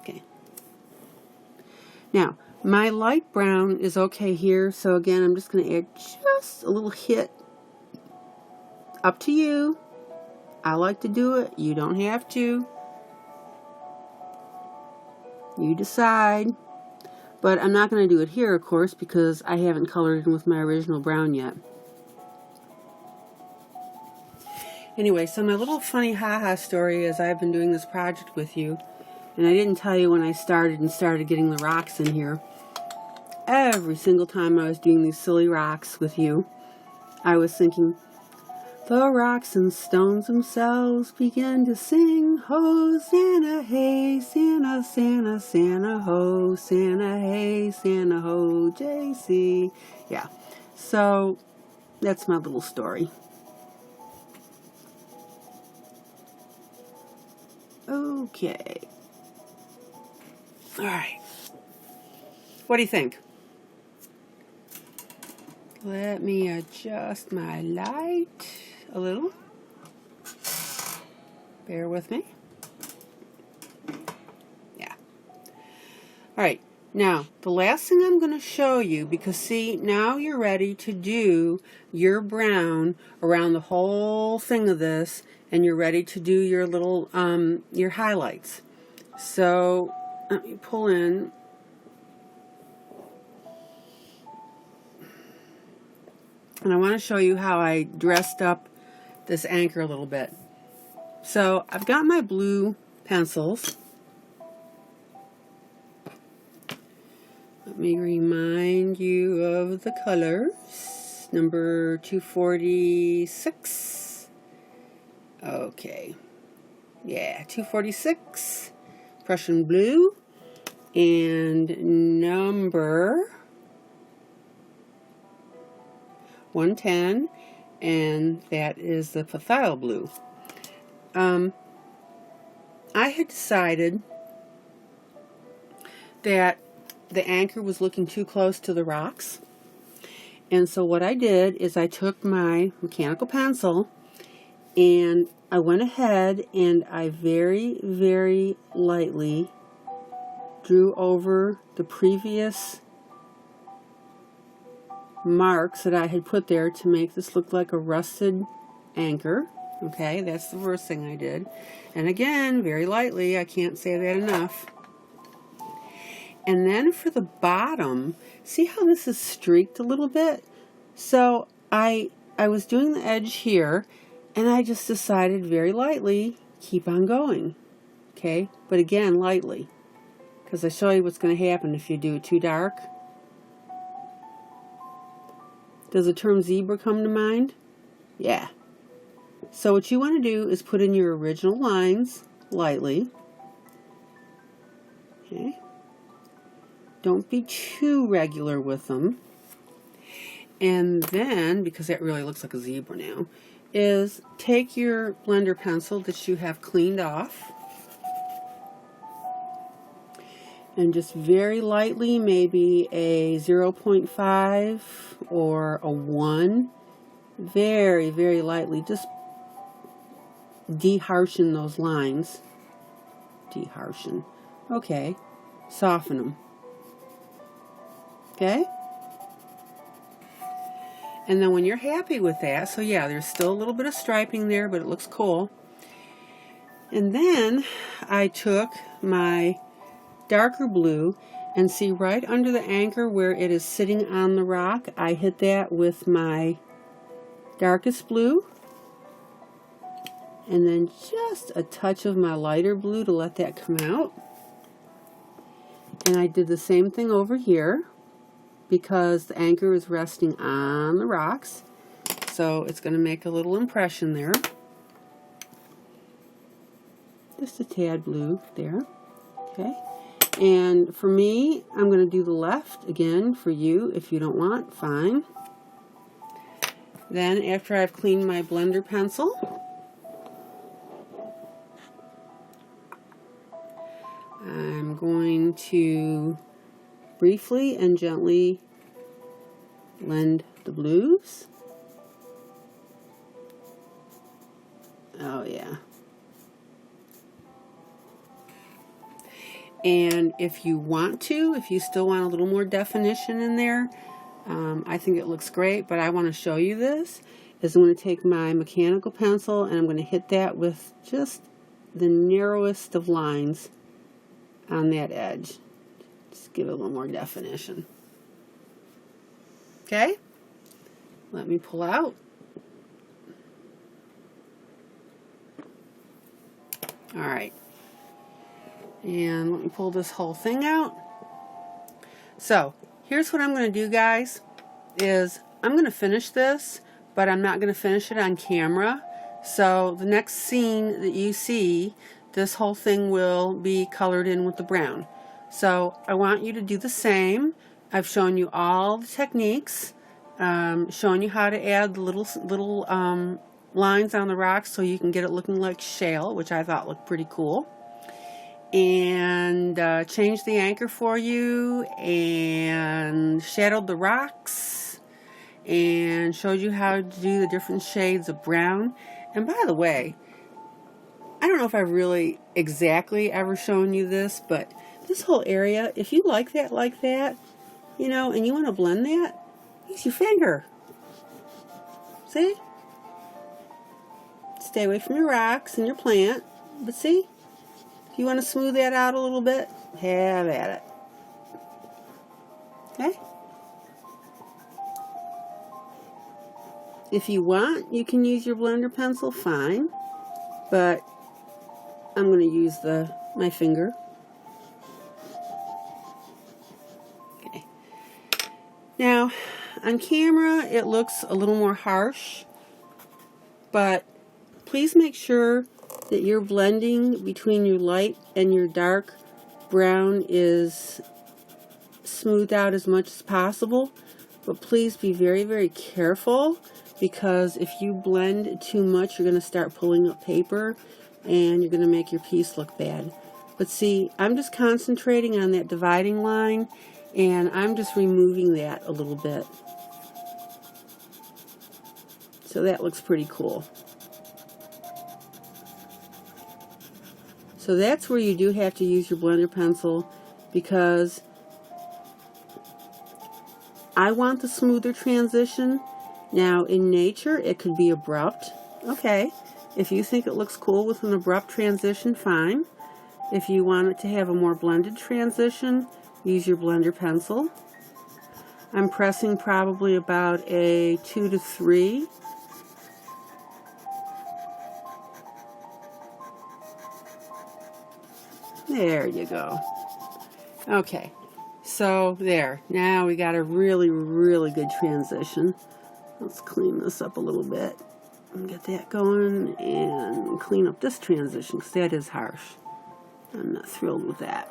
[SPEAKER 1] Okay. Now, my light brown is okay here, so again, I'm just going to add just a little hit. Up to you. I like to do it. You don't have to. You decide. But I'm not going to do it here, of course, because I haven't colored in with my original brown yet. Anyway, so my little funny haha story is I've been doing this project with you, and I didn't tell you when I started getting the rocks in here. Every single time I was doing these silly rocks with you, I was thinking, the rocks and stones themselves begin to sing, Hosanna, hey, Santa, Santa, Santa, ho, Santa, hey, Santa, ho, JC. Yeah, so that's my little story. Okay. All right. What do you think? Let me adjust my light a little. Bear with me. Yeah. All right. Now, the last thing I'm going to show you, because see, now you're ready to do your brown around the whole thing of this, and you're ready to do your little, your highlights. So, let me pull in. And I want to show you how I dressed up this anchor a little bit. So I've got my blue pencils. Let me remind you of the colors. Number 246. Okay. Yeah, 246. Prussian blue. And number 110, and that is the Pathial blue. I had decided that the anchor was looking too close to the rocks, and so what I did is I took my mechanical pencil and I went ahead and I very, very lightly drew over the previous marks that I had put there to make this look like a rusted anchor. Okay, that's the first thing I did. And again, very lightly, I can't say that enough. And then for the bottom, see how this is streaked a little bit? So I was doing the edge here, and I just decided very lightly, keep on going. Okay, but again, lightly, because I show you what's going to happen if you do it too dark. Does the term zebra come to mind? Yeah. So what you want to do is put in your original lines lightly. Okay. Don't be too regular with them. And then, because that really looks like a zebra now, is take your blender pencil that you have cleaned off and just very lightly, maybe a 0.5 or a 1, very, very lightly, just deharshen those lines. Deharshen. Okay. Soften them. Okay? And then when you're happy with that, so yeah, there's still a little bit of striping there, but it looks cool. And then I took my darker blue, and see right under the anchor where it is sitting on the rock, I hit that with my darkest blue, and then just a touch of my lighter blue to let that come out. And I did the same thing over here because the anchor is resting on the rocks, so it's going to make a little impression there. just a tad blue there. Okay. And for me, I'm going to do the left again. For you, if you don't want, fine. Then after I've cleaned my blender pencil, I'm going to briefly and gently blend the blues. Oh yeah. And if you want to, if you still want a little more definition in there, I think it looks great, but I want to show you this, is I'm going to take my mechanical pencil and I'm going to hit that with just the narrowest of lines on that edge. Just give it a little more definition. Okay? Let me pull out. Alright. And let me pull this whole thing out. So, here's what I'm going to do, guys, is I'm going to finish this, but I'm not going to finish it on camera. So, the next scene that you see, this whole thing will be colored in with the brown. So, I want you to do the same. I've shown you all the techniques, showing you how to add the little lines on the rocks so you can get it looking like shale, which I thought looked pretty cool. And changed the anchor for you, and shadowed the rocks, and showed you how to do the different shades of brown. And by the way, I don't know if I've really exactly ever shown you this, but this whole area, if you like that, you know, and you want to blend that, use your finger. See? Stay away from your rocks and your plant, but see? You want to smooth that out a little bit? Have at it. Okay? If you want, you can use your blender pencil, fine. But I'm going to use my finger. Okay. Now, on camera, it looks a little more harsh. But please make sure that your blending between your light and your dark brown is smoothed out as much as possible. But please be very, very careful, because if you blend too much, you're going to start pulling up paper and you're going to make your piece look bad. But see, I'm just concentrating on that dividing line, and I'm just removing that a little bit. So that looks pretty cool. So that's where you do have to use your blender pencil, because I want the smoother transition. Now in nature it could be abrupt. Okay, if you think it looks cool with an abrupt transition, fine. If you want it to have a more blended transition, use your blender pencil. I'm pressing probably about a 2 to 3. There you go. Okay, so there. Now we got a really, really good transition. Let's clean this up a little bit and get that going, and clean up this transition, because that is harsh. I'm not thrilled with that.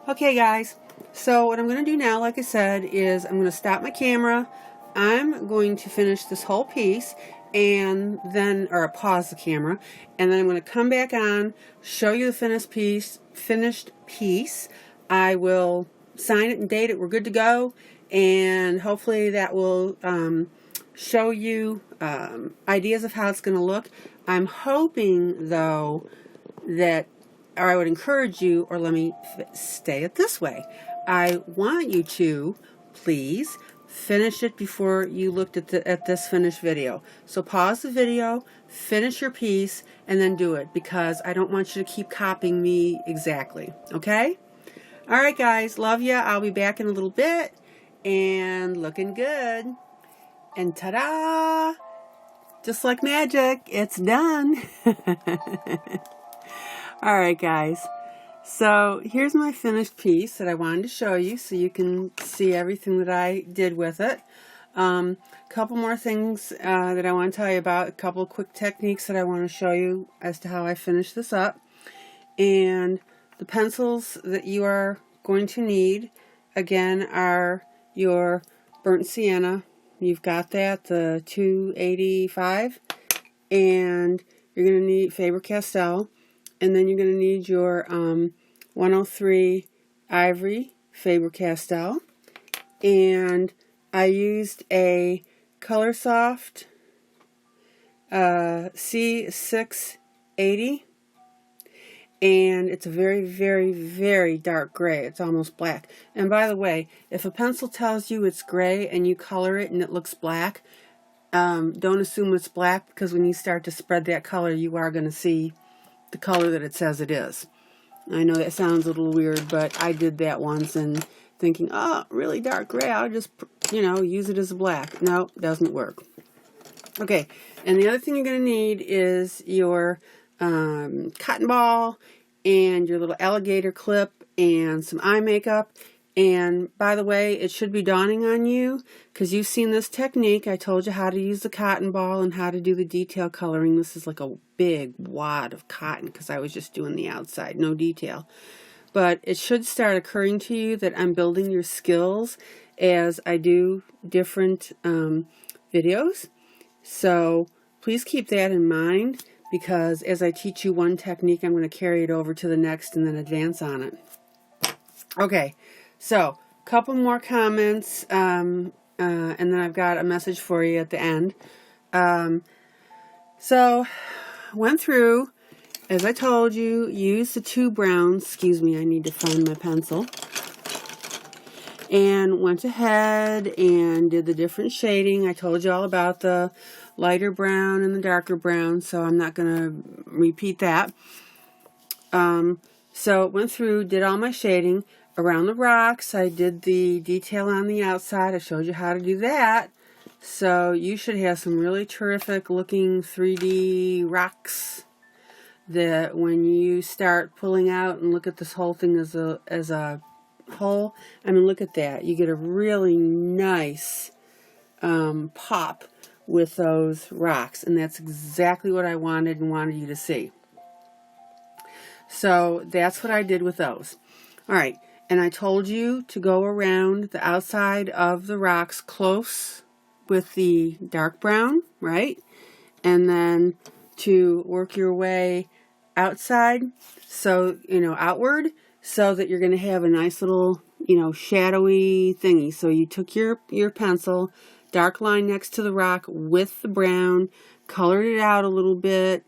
[SPEAKER 1] Okay, guys. So what I'm going to do now, like I said, is I'm going to stop my camera. I'm going to finish this whole piece, and then, or pause the camera, and then I'm going to come back on, show you the finished piece. I will sign it and date it. We're good to go, and hopefully that will show you ideas of how it's going to look. I'm hoping, though, that, or I would encourage you, or let me say it this way. I want you to, please, finish it before you looked at this finished video. So pause the video, finish your piece, and then do it, because I don't want you to keep copying me exactly. Okay? Alright guys, love ya. I'll be back in a little bit, and looking good. And ta-da! Just like magic, it's done. Alright guys. So here's my finished piece that I wanted to show you so you can see everything that I did with it. Couple more things that I want to tell you about, a couple of quick techniques that I want to show you as to how I finish this up. And the pencils that you are going to need, again, are your burnt sienna. You've got that, the 285, and you're going to need Faber-Castell, and then you're going to need your 103 Ivory Faber-Castell, and I used a Color Soft C680, and it's a very, very, very dark gray. It's almost black. And by the way, if a pencil tells you it's gray and you color it and it looks black, don't assume it's black, because when you start to spread that color, you are going to see the color that it says it is. I know that sounds a little weird, but I did that once and thinking, oh, really dark gray, I'll just, use it as a black. No, it doesn't work. Okay, and the other thing you're going to need is your cotton ball and your little alligator clip and some eye makeup. And by the way, it should be dawning on you, because you've seen this technique. I told you how to use the cotton ball and how to do the detail coloring. This is like a big wad of cotton, because I was just doing the outside, no detail. But it should start occurring to you that I'm building your skills as I do different videos. So please keep that in mind, because as I teach you one technique, I'm going to carry it over to the next and then advance on it. Okay, so a couple more comments, and then I've got a message for you at the end. So went through, as I told you, used the two browns. Excuse me, I need to find my pencil. And went ahead and did the different shading. I told you all about the lighter brown and the darker brown, so I'm not going to repeat that. So went through, did all my shading. Around the rocks, I did the detail on the outside. I showed you how to do that. So you should have some really terrific looking 3D rocks that when you start pulling out and look at this whole thing as a whole, I mean, look at that. You get a really nice pop with those rocks, and that's exactly what I wanted you to see. So that's what I did with those. All right, and I told you to go around the outside of the rocks close with the dark brown, right? And then to work your way outside, so, outward, so that you're going to have a nice little, shadowy thingy. So you took your pencil, dark line next to the rock with the brown, colored it out a little bit,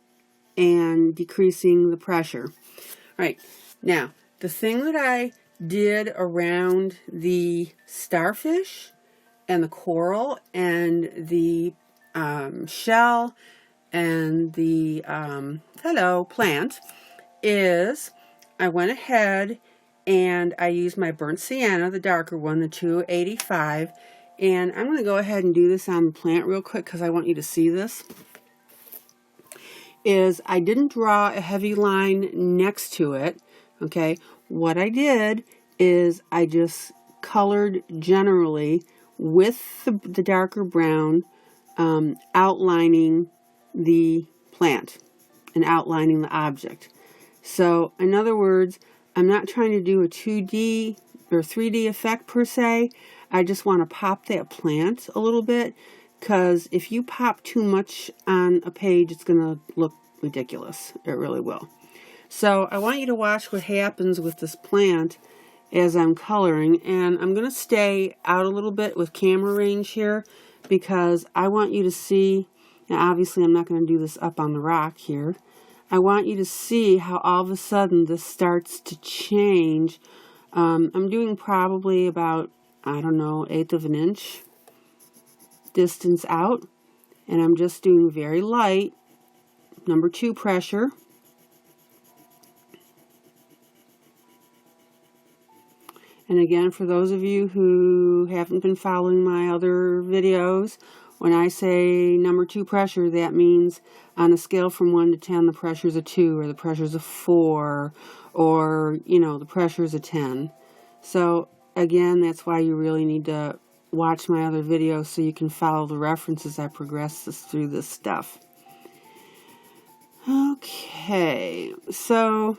[SPEAKER 1] and decreasing the pressure. All right, now, the thing that I did around the starfish and the coral and the shell and the plant is I went ahead and I used my burnt sienna, the darker one, the 285, and I'm going to go ahead and do this on the plant real quick because I want you to see this. I didn't draw a heavy line next to it, okay? What I did is I just colored generally with the darker brown, outlining the plant and outlining the object. So, in other words, I'm not trying to do a 2D or 3D effect per se. I just want to pop that plant a little bit, because if you pop too much on a page, it's going to look ridiculous. It really will. So I want you to watch what happens with this plant as I'm coloring, and I'm going to stay out a little bit with camera range here because I want you to see, now obviously I'm not going to do this up on the rock here, I want you to see how all of a sudden this starts to change. I'm doing probably about, I don't know, 1/8 of an inch distance out, and I'm just doing very light, number 2 pressure. And again, for those of you who haven't been following my other videos, when I say number 2 pressure, that means on a scale from 1 to 10, the pressure's a 2, or the pressure's a 4, or, you know, the pressure is a 10. So again, that's why you really need to watch my other videos so you can follow the references I progress through this stuff. Okay, so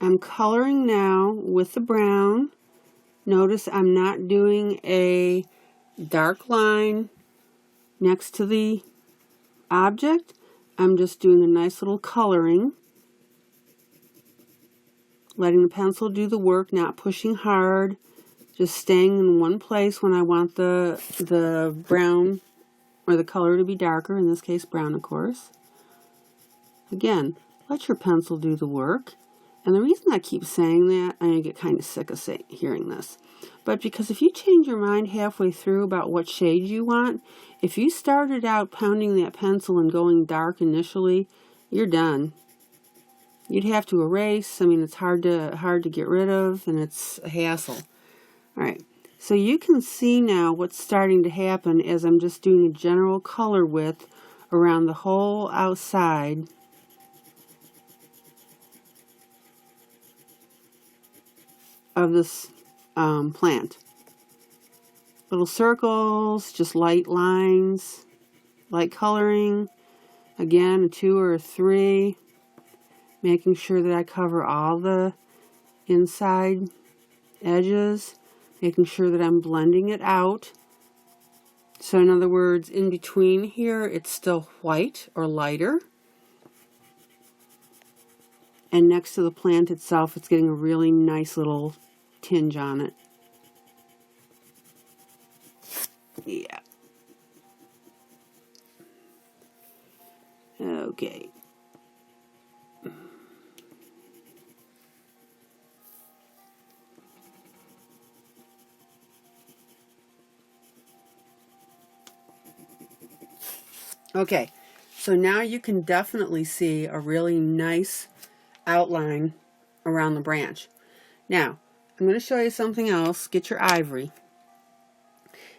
[SPEAKER 1] I'm coloring now with the brown. Notice I'm not doing a dark line next to the object. I'm just doing a nice little coloring, letting the pencil do the work, not pushing hard, just staying in one place when I want the brown or the color to be darker, in this case brown, of course. Again, let your pencil do the work. And the reason I keep saying that, I get kind of sick of hearing this, but because if you change your mind halfway through about what shade you want, if you started out pounding that pencil and going dark initially, you're done. You'd have to erase. I mean, it's hard to get rid of, and it's a hassle. All right, so you can see now what's starting to happen as I'm just doing a general color width around the whole outside of this plant. Little circles, just light lines, light coloring. Again, a 2 or a 3, making sure that I cover all the inside edges, making sure that I'm blending it out. So in other words, in between here, it's still white or lighter. And next to the plant itself, it's getting a really nice little tinge on it. Yeah. Okay. Okay, so now you can definitely see a really nice outline around the branch. Now, I'm going to show you something else. Get your ivory.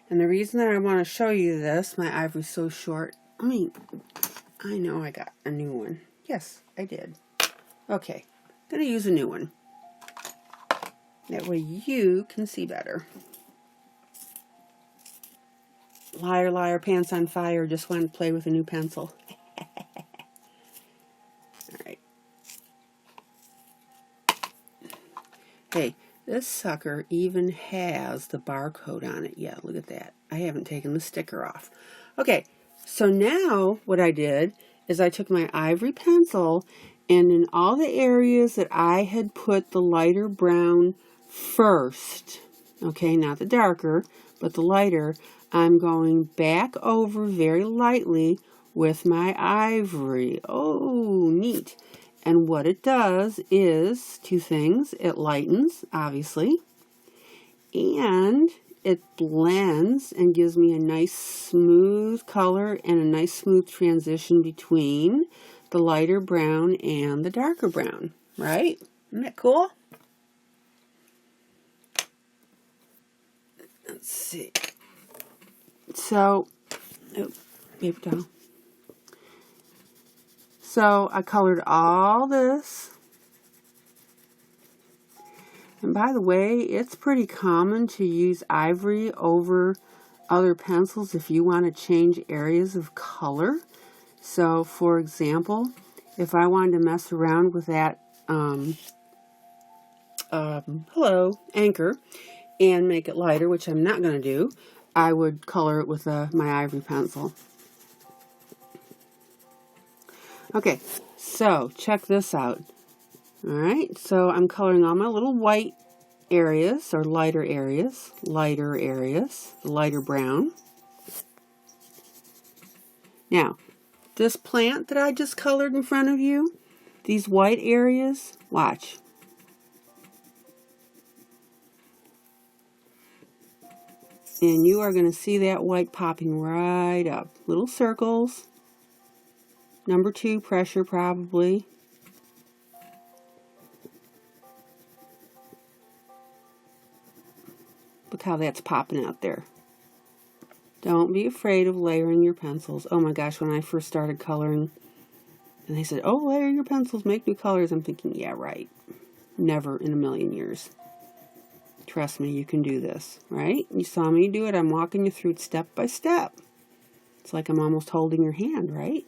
[SPEAKER 1] And the reason that I want to show you this, my ivory's so short. I know I got a new one. Yes, I did. Okay, I'm going to use a new one. That way you can see better. Liar, liar, pants on fire, just wanted to play with a new pencil. Alright. Hey, this sucker even has the barcode on it. Yeah, look at that. I haven't taken the sticker off. Okay, so now what I did is I took my ivory pencil, and in all the areas that I had put the lighter brown first, okay, not the darker, but the lighter, I'm going back over very lightly with my ivory. Oh, neat. And what it does is two things. It lightens, obviously, and it blends and gives me a nice smooth color and a nice smooth transition between the lighter brown and the darker brown, right? Isn't that cool? Let's see. So, oh, paper towel. So I colored all this. And by the way, it's pretty common to use ivory over other pencils if you want to change areas of color. So for example, if I wanted to mess around with that anchor and make it lighter, which I'm not going to do, I would color it with my ivory pencil. Okay, so check this out. Alright, so I'm coloring all my little white areas, or lighter areas, the lighter brown. Now, this plant that I just colored in front of you, these white areas, watch. And you are going to see that white popping right up. Little circles. Number 2 pressure probably. Look how that's popping out there. Don't be afraid of layering your pencils. Oh my gosh, when I first started coloring, And they said, oh, layer your pencils, make new colors. I'm thinking, yeah, right. Never in a million years. Trust me, you can do this, right? You saw me do it. I'm walking you through it step by step. It's like I'm almost holding your hand, right?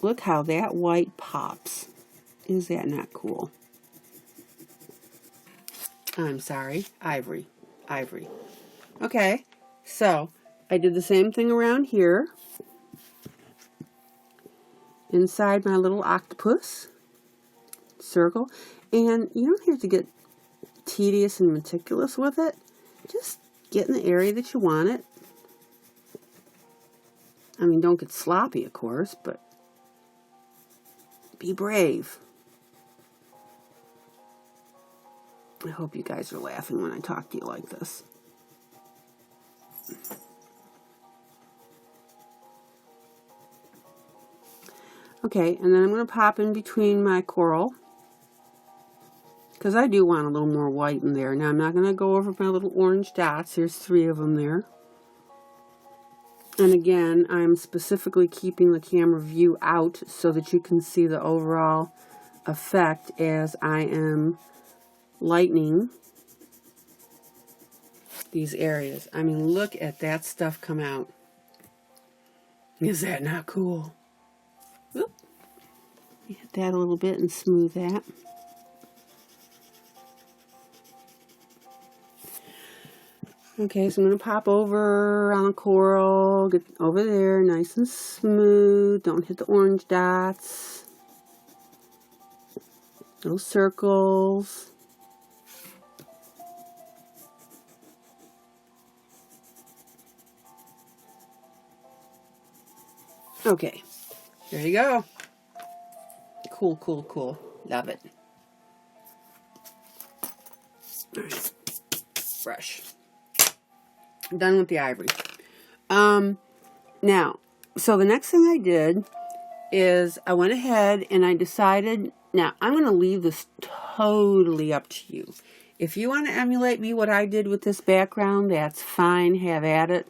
[SPEAKER 1] Look how that white pops. Is that not cool? I'm sorry, ivory. Ivory. Okay, so I did the same thing around here. Inside my little octopus circle. And you don't have to get tedious and meticulous with it. Just get in the area that you want it. I mean, don't get sloppy, of course, but be brave. I hope you guys are laughing when I talk to you like this. Okay, and then I'm going to pop in between my coral, because I do want a little more white in there. Now, I'm not going to go over my little orange dots. There's 3 of them there. And again, I'm specifically keeping the camera view out so that you can see the overall effect as I am lightening these areas. I mean, look at that stuff come out. Is that not cool? Oop. Hit that a little bit and smooth that. Okay, so I'm going to pop over on the coral, get over there, nice and smooth. Don't hit the orange dots. Little circles. Okay, there you go. Cool, cool, cool. Love it. All right, brush. Done with the ivory. Now, so the next thing I did is I went ahead and I decided, now I'm going to leave this totally up to you. If you want to emulate me, what I did with this background, that's fine, have at it.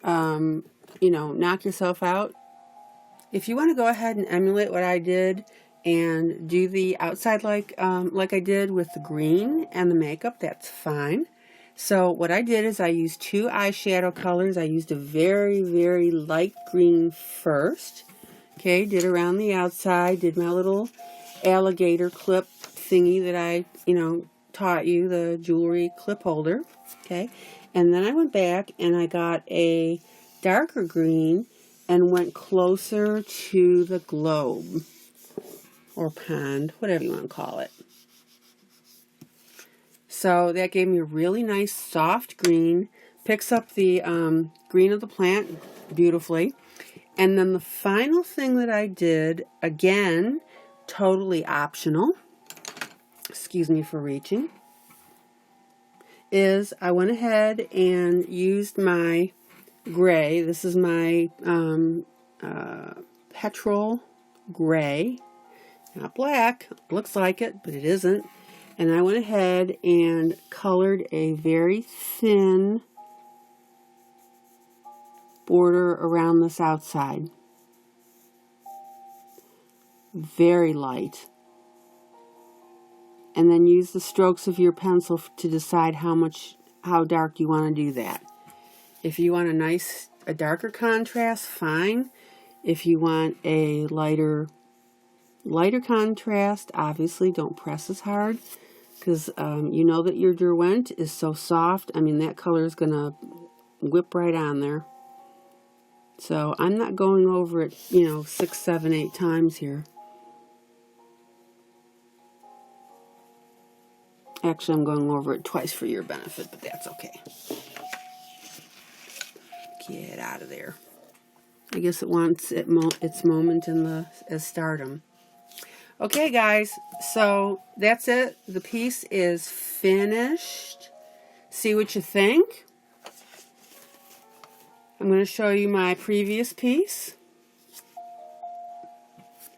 [SPEAKER 1] You know, knock yourself out. If you want to go ahead and emulate what I did and do the outside like I did with the green and the makeup, that's fine. So what I did is I used 2 eyeshadow colors. I used a very, very light green first. Okay, did around the outside, did my little alligator clip thingy that I, taught you, the jewelry clip holder. Okay, and then I went back and I got a darker green and went closer to the globe or pond, whatever you want to call it. So that gave me a really nice soft green, picks up the green of the plant beautifully. And then the final thing that I did, again, totally optional, excuse me for reaching, is I went ahead and used my gray. This is my petrol gray, not black, looks like it, but it isn't. And I went ahead and colored a very thin border around this outside. Very light. And then use the strokes of your pencil to decide how dark you want to do that. If you want a darker contrast, fine. If you want a lighter contrast, obviously don't press as hard. Because you know that your Derwent is so soft. I mean, that color is going to whip right on there. So I'm not going over it, 6, 7, 8 times here. Actually, I'm going over it twice for your benefit, but that's okay. Get out of there. I guess it wants its moment as stardom. Okay, guys, so that's it. The piece is finished. See what you think. I'm going to show you my previous piece.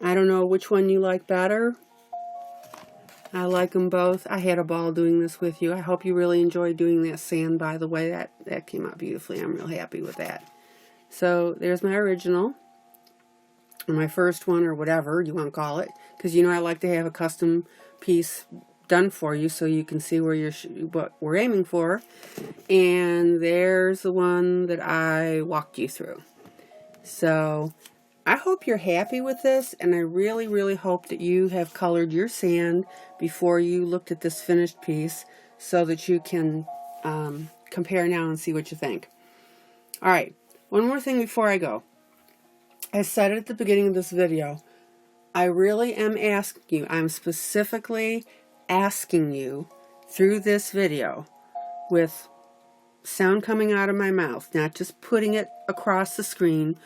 [SPEAKER 1] I don't know which one you like better. I like them both. I had a ball doing this with you. I hope you really enjoyed doing that sand, by the way. That came out beautifully. I'm real happy with that. So there's my original, or my first one, or whatever you want to call it, because you know I like to have a custom piece done for you so you can see where you're what we're aiming for. And there's the one that I walked you through. So I hope you're happy with this, and I really, really hope that you have colored your sand before you looked at this finished piece so that you can compare now and see what you think. All right, one more thing before I go. I said it at the beginning of this video, I really am asking you, I'm specifically asking you through this video with sound coming out of my mouth, not just putting it across the screen,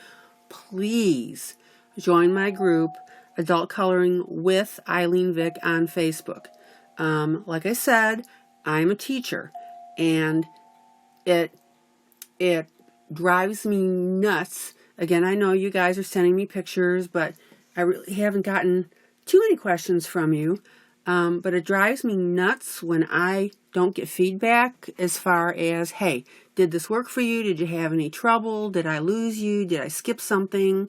[SPEAKER 1] please join my group, Adult Coloring with ILene Vick on Facebook. Like I said, I'm a teacher, and it drives me nuts. Again, I know you guys are sending me pictures, but I really haven't gotten too many questions from you. But it drives me nuts when I don't get feedback as far as, hey, did this work for you? Did you have any trouble? Did I lose you? Did I skip something?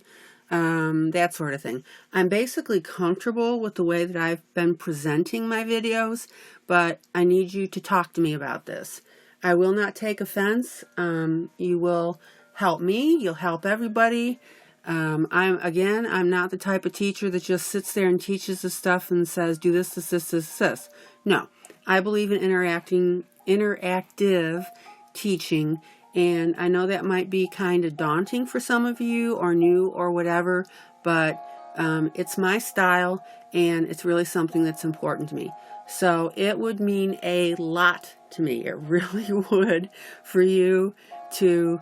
[SPEAKER 1] That sort of thing. I'm basically comfortable with the way that I've been presenting my videos, but I need you to talk to me about this. I will not take offense. You will help me. You'll help everybody. I'm not the type of teacher that just sits there and teaches the stuff and says, do this, this, this, this, this. No, I believe in interactive teaching, and I know that might be kind of daunting for some of you or new or whatever, but it's my style, and it's really something that's important to me. So it would mean a lot to me. It really would for you to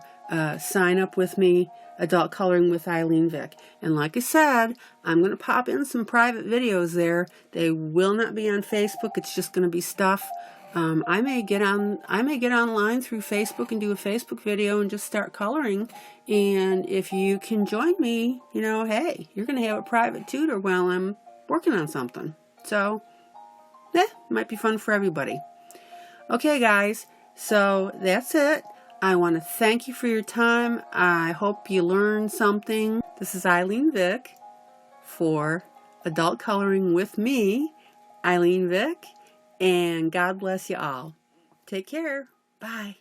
[SPEAKER 1] sign up with me, Adult Coloring with ILene Vick. And like I said, I'm going to pop in some private videos there. They will not be on Facebook. It's just going to be stuff. I may get online through Facebook and do a Facebook video and just start coloring. And if you can join me, you know, hey, you're going to have a private tutor while I'm working on something. So, it might be fun for everybody. Okay, guys, so that's it. I want to thank you for your time. I hope you learned something. This is ILene Vick for Adult Coloring with me, ILene Vick, and God bless you all. Take care. Bye.